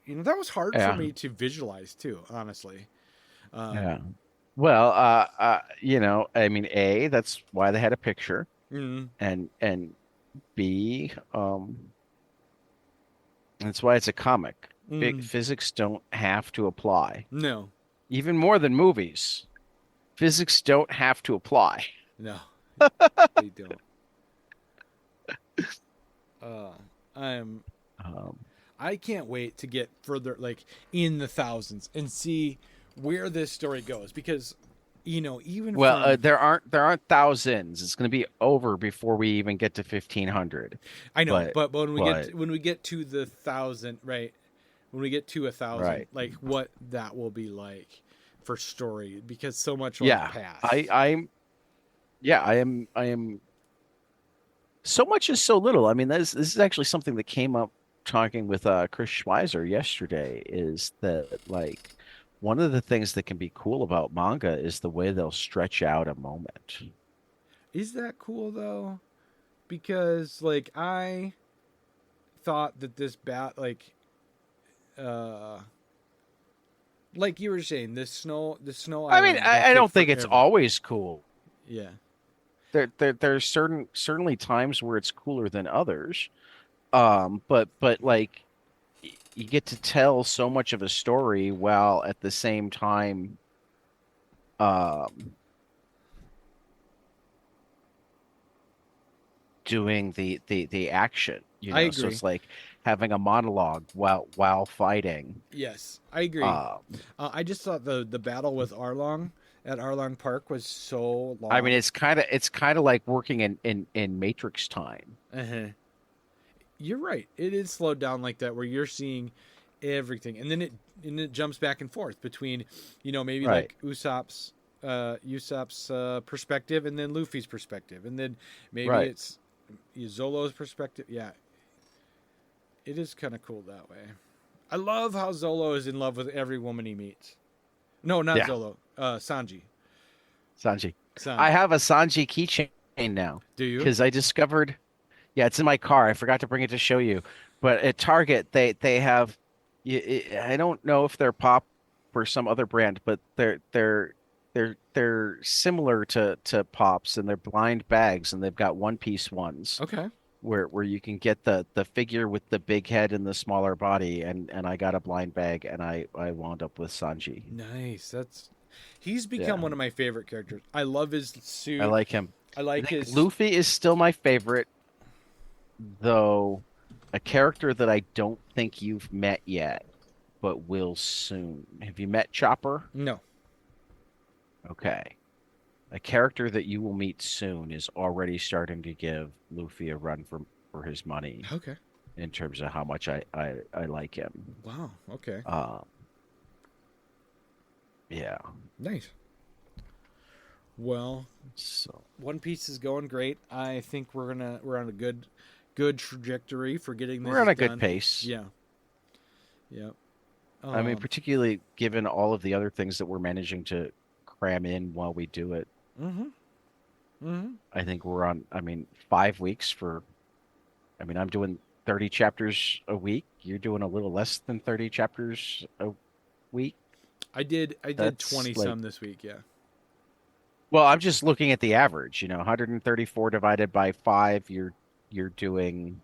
that was hard for yeah, me to visualize too, honestly. yeah. Well, I mean, A, that's why they had a picture, Mm, and B, that's why it's a comic. mm, Physics don't have to apply. no, Even more than movies, physics don't have to apply. no, they don't. Uh, I'm Um, I can't wait to get further, like in the thousands, and see where this story goes, because even well, from there aren't thousands. It's going to be over before we even get to 1500. I know, But but but when we get to the thousand, right? When we get to 1,000, right. like what that will be like for story, because so much will have Yeah. I passed. I'm yeah, I am so much is so little. I mean, this is actually something that came up talking with Chris Schweizer yesterday, is that like one of the things that can be cool about manga is the way they'll stretch out a moment. Is that cool though? Because like I thought that this uh like you were saying, the snow I mean, island is gonna I take don't think it's forever. always cool. Yeah. There's certainly times where it's cooler than others. But like you get to tell so much of a story while at the same time um doing the action, I so agree. it's like having a monologue while fighting. Yes, I agree. um I just thought the battle with Arlong at Arlong Park was so I mean, long. it's kind of like working in Matrix time. Uh-huh. You're right. It is slowed down like that, where you're seeing everything, and then it jumps back and forth between, maybe Right. like Usopp's perspective, and then Luffy's perspective, and then maybe Right. it's Zolo's perspective. Yeah, it is kind of cool that way. I love how Zolo is in love with every woman he meets. No, not Yeah. Zolo. Sanji. Sanji. I Sanji. have a Sanji keychain now Do you? because I discovered. Yeah, it's in my car. I forgot to bring it to show you. But at Target, they have. I don't know if they're Pop or some other brand, but they're similar to Pops, and they're blind bags, and they've got one piece ones Okay. where you can get the figure with the big head and the smaller body, and I got a blind bag, and I wound up with Sanji. Nice. He's become Yeah, one of my favorite characters. I love his I suit. like him. I I like think his. Luffy is still my favorite, though a character that I don't think you've met yet, but will soon. Have you met Chopper? No. Okay. A character that you will meet soon is already starting to give Luffy a run for his money Okay. in terms of how much I like him. Wow. Okay. Um, yeah. Nice. Well, So One Piece is going great. I think we're on a good trajectory for getting we're this on a good done. pace. Yeah. Yeah. I mean, Um. particularly given all of the other things that we're managing to cram in while we do it. Mhm. Mhm. I think we're on, I mean, 5 weeks for, I mean, I'm doing 30 chapters a week. You're doing a little less than 30 chapters a week. I did That's 20 like, some this week. Yeah. well, I'm just looking at the average, 134 divided by 5, you're doing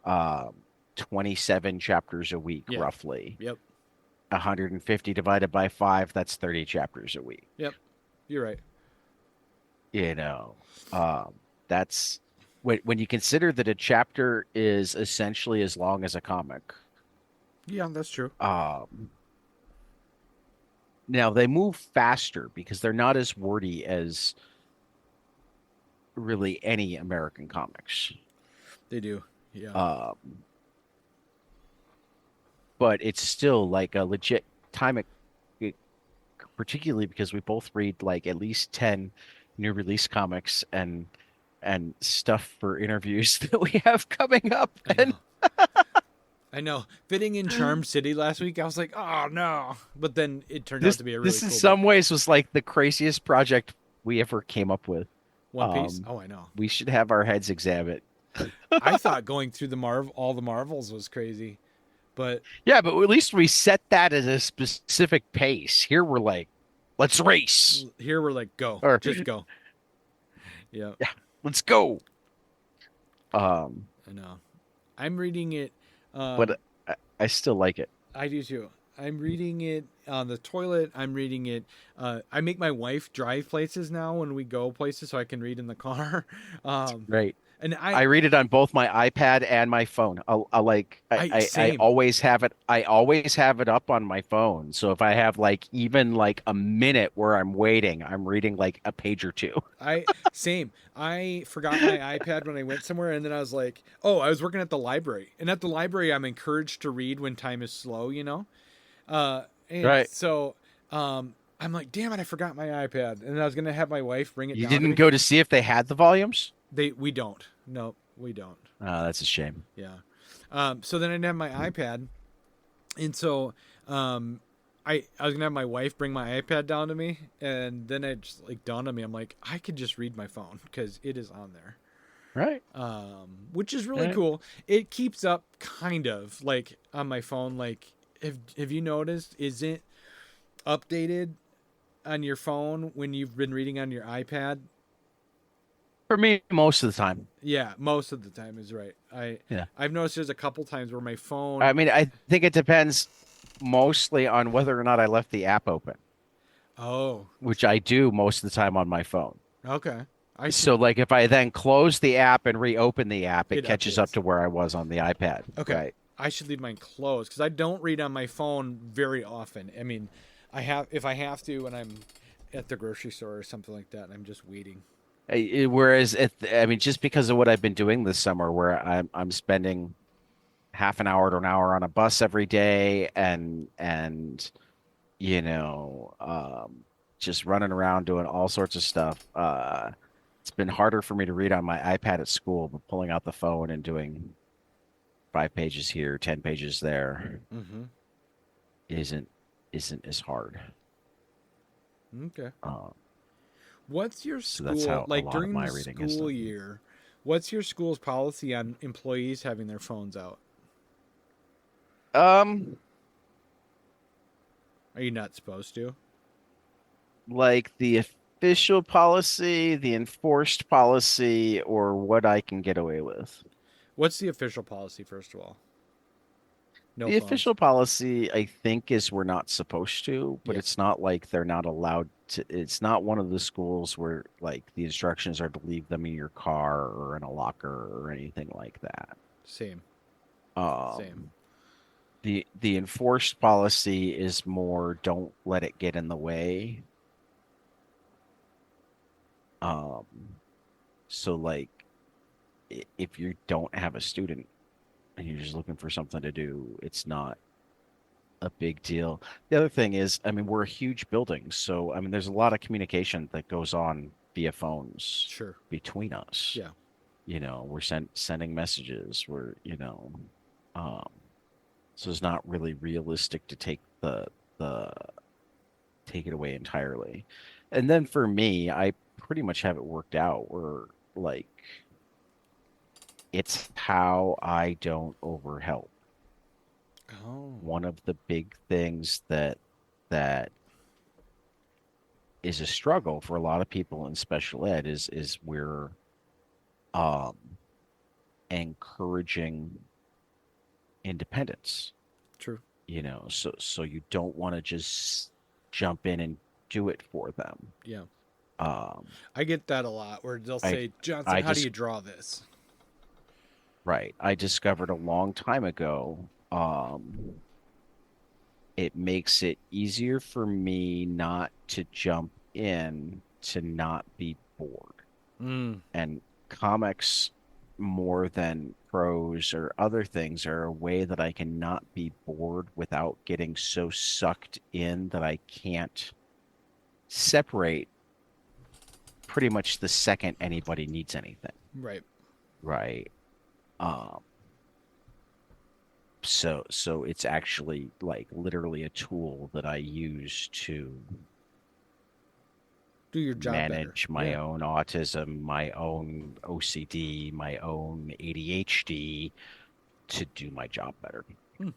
um 27 chapters a week Yeah. roughly. Yep. 150 divided by 5, that's 30 chapters a week. Yep. You're right. You know, um, that's when you consider that a chapter is essentially as long as a comic. Yeah, that's true. Um, Now they move faster because they're not as wordy as really any American comics. They do. Yeah. Um, but it's still like a legit time, particularly because we both read like at least 10 new release comics and stuff for interviews that we have coming up. I And know. I know. Fitting in Charm City last week, I was like, oh no. But then it turned out This to be a really this in cool book. some ways was like the craziest project we ever came up with. One Piece? Um, Oh, I know. we should have our heads examined. I thought going through all the Marvels was crazy. But Yeah, but at least we set that at a specific pace. Here we're like, let's race. here we're like, go. Or Just go. Yeah, yeah, let's go. Um, I know. I'm reading it. but I still like it. I do too. I'm reading it on the toilet. I'm reading it. I make my wife drive places now when we go places so I can read in the car. Um, Right. and I read it on both my iPad and my phone. I same. always have it. I always have it up on my phone. So if I have like even like a minute where I'm waiting, I'm reading like a page or two. Same. I forgot my iPad when I went somewhere, and then I was like, oh, I was working at the library, and at the library, I'm encouraged to read when time is slow, you know. And Right. so, I'm like, damn it, I forgot my iPad, and I was gonna have my wife bring it You down to didn't me. go to see if they had the volumes? We don't. No, we don't. Oh, that's a shame. Yeah. So then I didn't have my iPad, and so I was gonna have my wife bring my iPad down to me, and then it just like dawned on me. I'm like, I could just read my phone because it is on there, Right. which is really Right. cool. It keeps up kind of like on my phone. Like, have you noticed? Is it updated on your phone when you've been reading on your iPad? For me, most of the time. Yeah, most of the time is right. Yeah. I've noticed there's a couple times where my phone. I mean, I think it depends mostly on whether or not I left the app open, Oh, which I do most of the time on my phone. okay. I should. So, like, if I then close the app and reopen the app, it It catches up updates. to where I was on the iPad. Okay. Right. I should leave mine closed because I don't read on my phone very often. I mean, I have if I have to when I'm at the grocery store or something like that. I'm just waiting. Whereas, I mean, just because of what I've been doing this summer, where I'm spending half an hour to an hour on a bus every day, and you know, just running around doing all sorts of stuff. It's been harder for me to read on my iPad at school, but pulling out the phone and doing 5 pages here, 10 pages there Mm-hmm. isn't isn't as hard. Okay. Uh, What's your so that's school how a like lot of during my the reading is school done. year? What's your school's policy on employees having their phones out? Um, Are you not supposed to? like the official policy, the enforced policy, or what I can get away with. What's the official policy first of all? No The phones. official policy, I think, is we're not supposed to, but Yeah. it's not like they're not allowed to. It's not one of the schools where like the instructions are to leave them in your car or in a locker or anything like that. Same. Um, Same. the enforced policy is more don't let it get in the way. Um, so like if you don't have a student and you're just looking for something to do, it's not a big deal. The other thing is, I mean, we're a huge building, so I mean, there's a lot of communication that goes on via phones Sure. between us. Yeah. You know, we're sending messages. Um, so it's not really realistic to the take it away entirely. And then for me, I pretty much have it worked out where like it's how I don't overhelp. Oh. One of the big things that is a struggle for a lot of people in special ed is we're um encouraging independence, True. you know, so you don't want to just jump in and do it for them. Yeah. Um I get that a lot where they'll I say, Johnson, I how do just you draw this? right. I discovered a long time ago, it makes it easier for me not to jump in to not be bored. Mm. And comics, more than prose or other things, are a way that I can not be bored without getting so sucked in that I can't separate pretty much the second anybody needs anything. Right. Right. Um, So it's actually like literally a tool that I use to Do your job better. manage my Yeah. own autism, my own OCD, my own ADHD to do my job better. Hmm.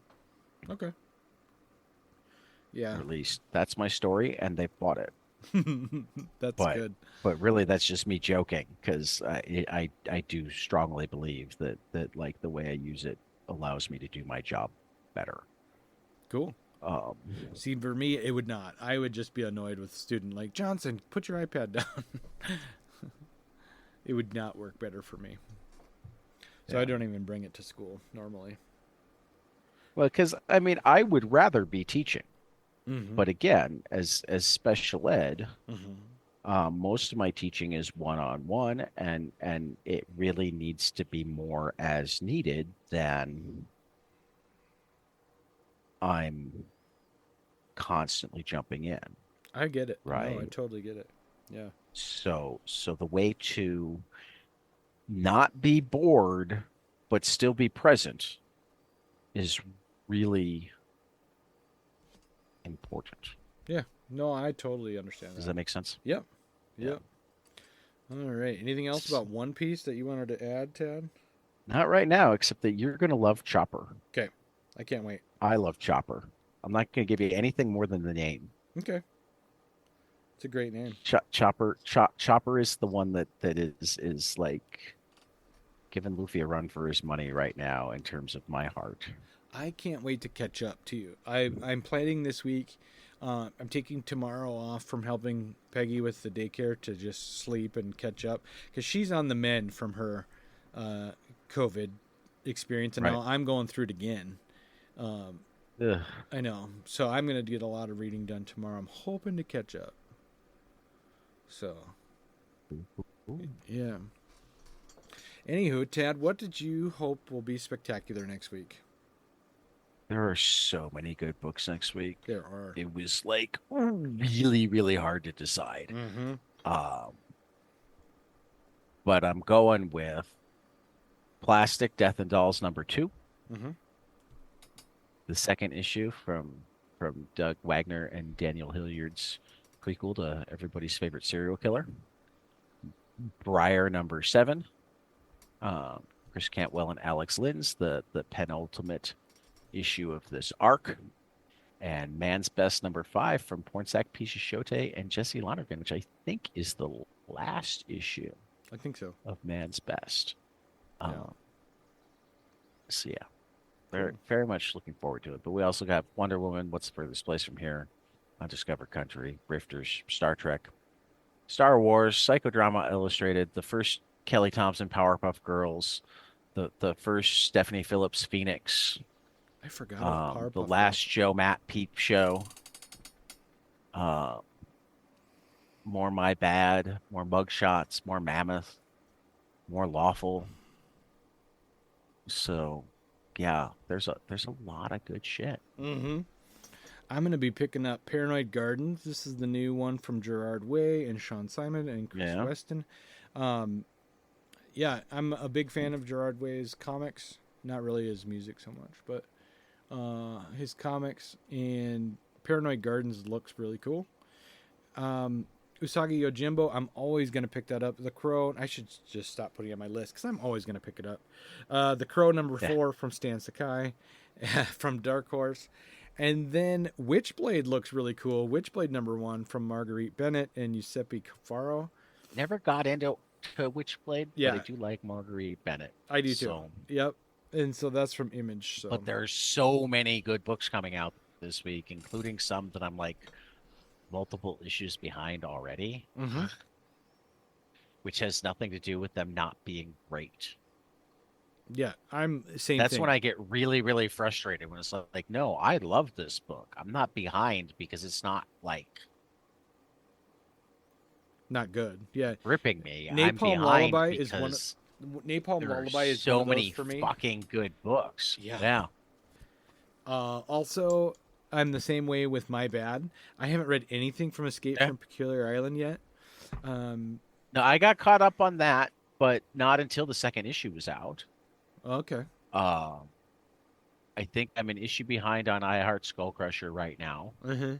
Okay. Yeah. Or at least that's my story, and they bought it. That's But good. but really, that's just me joking because I do strongly believe that like the way I use it allows me to do my job better. Cool. Um, See, for me, it would not. I would just be annoyed with a student like, Johnson, put your iPad down. It would not work better for me. So I yeah. don't even bring it to school normally. Well, because I mean, I would rather be teaching, Mm-hmm. but again, as special ed, Mm-hmm. most of my teaching is one-on-one, and it really needs to be more as needed than I'm constantly jumping in, I get it. No, I right? totally get it. Yeah. So the way to not be bored but still be present is really important. Yeah. No, I totally understand Does that. that make sense? Yep. Yeah. Yep. All right. Anything else about One Piece that you wanted to add, Tad? Not right now, except that you're going to love Chopper. Okay. I can't wait. I love Chopper. I'm not going to give you anything more than the name. Okay. It's a great name. Chopper is the one that is like giving Luffy a run for his money right now in terms of my heart. I can't wait to catch up to you. I'm planning this week. I'm taking tomorrow off from helping Peggy with the daycare to just sleep and catch up because she's on the mend from her COVID experience, and Right. now I'm going through it again. Ugh. I know, so I'm going to get a lot of reading done tomorrow. I'm hoping to catch up. So, yeah. Anywho, Tad, what did you hope will be spectacular next week? There are so many good books next week. There are. It was like really, really hard to decide. Mm-hmm. Um, but I'm going with Plastic Death and Dolls #2, Mm-hmm. the second issue from Doug Wagner and Daniel Hilliard's prequel to everybody's favorite serial killer. Briar #7, Chris Cantwell and Alex Linz, the penultimate issue of this arc, and Man's Best #5 from Pornsak Picheshote and Jesse Lonergan, which I think is the last issue I think so. of Man's Best. Yeah. So yeah, very much looking forward to it. But we also got Wonder Woman, What's the Furthest Place from Here, Undiscovered Country, Rifters, Star Trek, Star Wars, Psychodrama Illustrated, the first Kelly Thompson Powerpuff Girls, the first Stephanie Phillips Phoenix, I forgot about Powerpuff the Girls. last Joe Matt Peep Show, more My Bad, more Mugshots, more Mammoth, more Lawful. So, yeah, there's a lot of good shit. Mm-hmm. I'm going to be picking up Paranoid Gardens. This is the new one from Gerard Way and Sean Simon and Chris Weston. Yeah, I'm a big fan of Gerard Way's comics. Not really his music so much, but his comics. And Paranoid Gardens looks really cool. Usagi Yojimbo, I'm always going to pick that up. The Crow, I should just stop putting it on my list because I'm always going to pick it up. The Crow #4 from Stan Sakai from Dark Horse. And then Witchblade looks really cool. Witchblade #1 from Marguerite Bennett and Giuseppe Cafaro. Never got into Witchblade, Yeah. but I do like Marguerite Bennett. I do too. Yep. And so that's from Image. So. But there's so many good books coming out this week, including some that I'm like multiple issues behind already, Mm-hmm. which has nothing to do with them not being great. Yeah, I'm same That's thing. when I get really, really frustrated when it's like, no, I love this book. I'm not behind because it's not like not good. Yeah. ripping me. I'm Napalm behind Lullaby is because Napalm there Lullaby are is so one of those many for me. fucking good books. Yeah. Also, I'm the same way with My Bad. I haven't read anything from Escape from Peculiar Island yet. No, I got caught up on that, but not until the second issue was out. Okay. I think I'm an issue behind on I Heart Skull Crusher right now. Mm-hmm.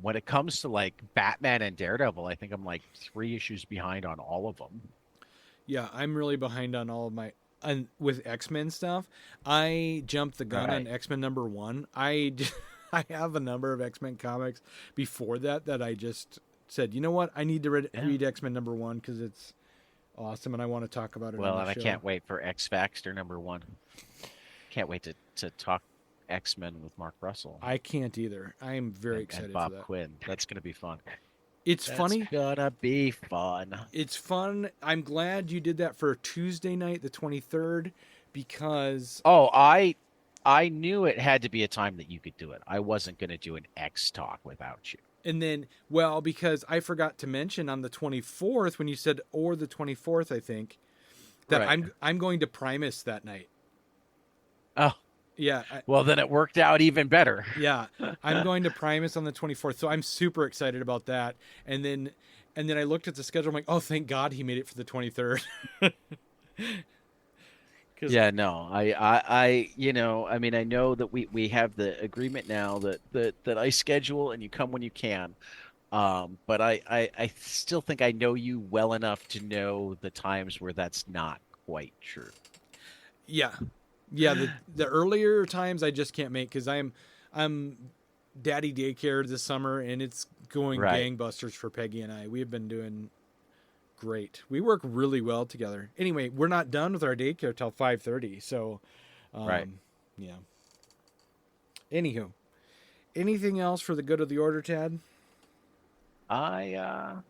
When it comes to like Batman and Daredevil, I think I'm like 3 issues behind on all of them. Yeah, I'm really behind on all of my with X-Men stuff. I jumped the gun on Right. X-Men #1. I have a number of X-Men comics before that I just said, you know what, I need to Yeah. read X-Men #1 because it's awesome and I want to talk about it Well, on and the I show. can't wait for X Factor #1. Can't wait to talk X-Men with Mark Russell I can't either. I am very excited and for Bob that. Quinn. That's gonna be fun. It's That's funny. gonna be fun. It's fun. I'm glad you did that for Tuesday night, the 23rd, because Oh, I knew it had to be a time that you could do it. I wasn't gonna do an X talk without you. and then because I forgot to mention on the 24th when you said or the 24th, I think that Right. I'm going to Primus that night. Oh, Yeah, well then it worked out even better. yeah, I'm going to Primus on the 24th, so I'm super excited about that. And then I looked at the schedule. I'm like, oh, thank God he made it for the 23rd. Yeah, no, I mean, I know that we have the agreement now that I schedule and you come when you can. But I still think I know you well enough to know the times where that's not quite true. Yeah, yeah. The earlier times I just can't make because I'm daddy daycare this summer and it's going Right. gangbusters for Peggy and I. We have been doing great. We work really well together. Anyway, we're not done with our daycare till 5:30. So, Right. yeah. Anywho, anything else for the good of the order, Tad? I I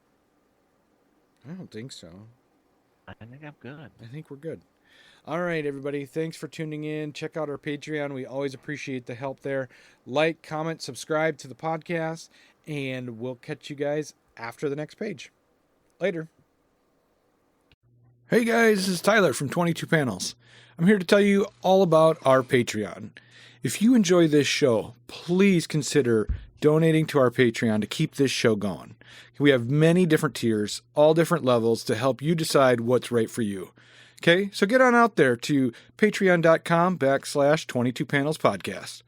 don't think so. I think I'm good. I think we're good. All right, everybody. Thanks for tuning in. Check out our Patreon. We always appreciate the help there. Like, comment, subscribe to the podcast, and we'll catch you guys after the next page. Later. Hey guys, this is Tyler from 22 Panels. I'm here to tell you all about our Patreon. If you enjoy this show, please consider donating to our Patreon to keep this show going. We have many different tiers, all different levels to help you decide what's right for you. Okay, so get on out there to patreon.com/22 Panels Podcast.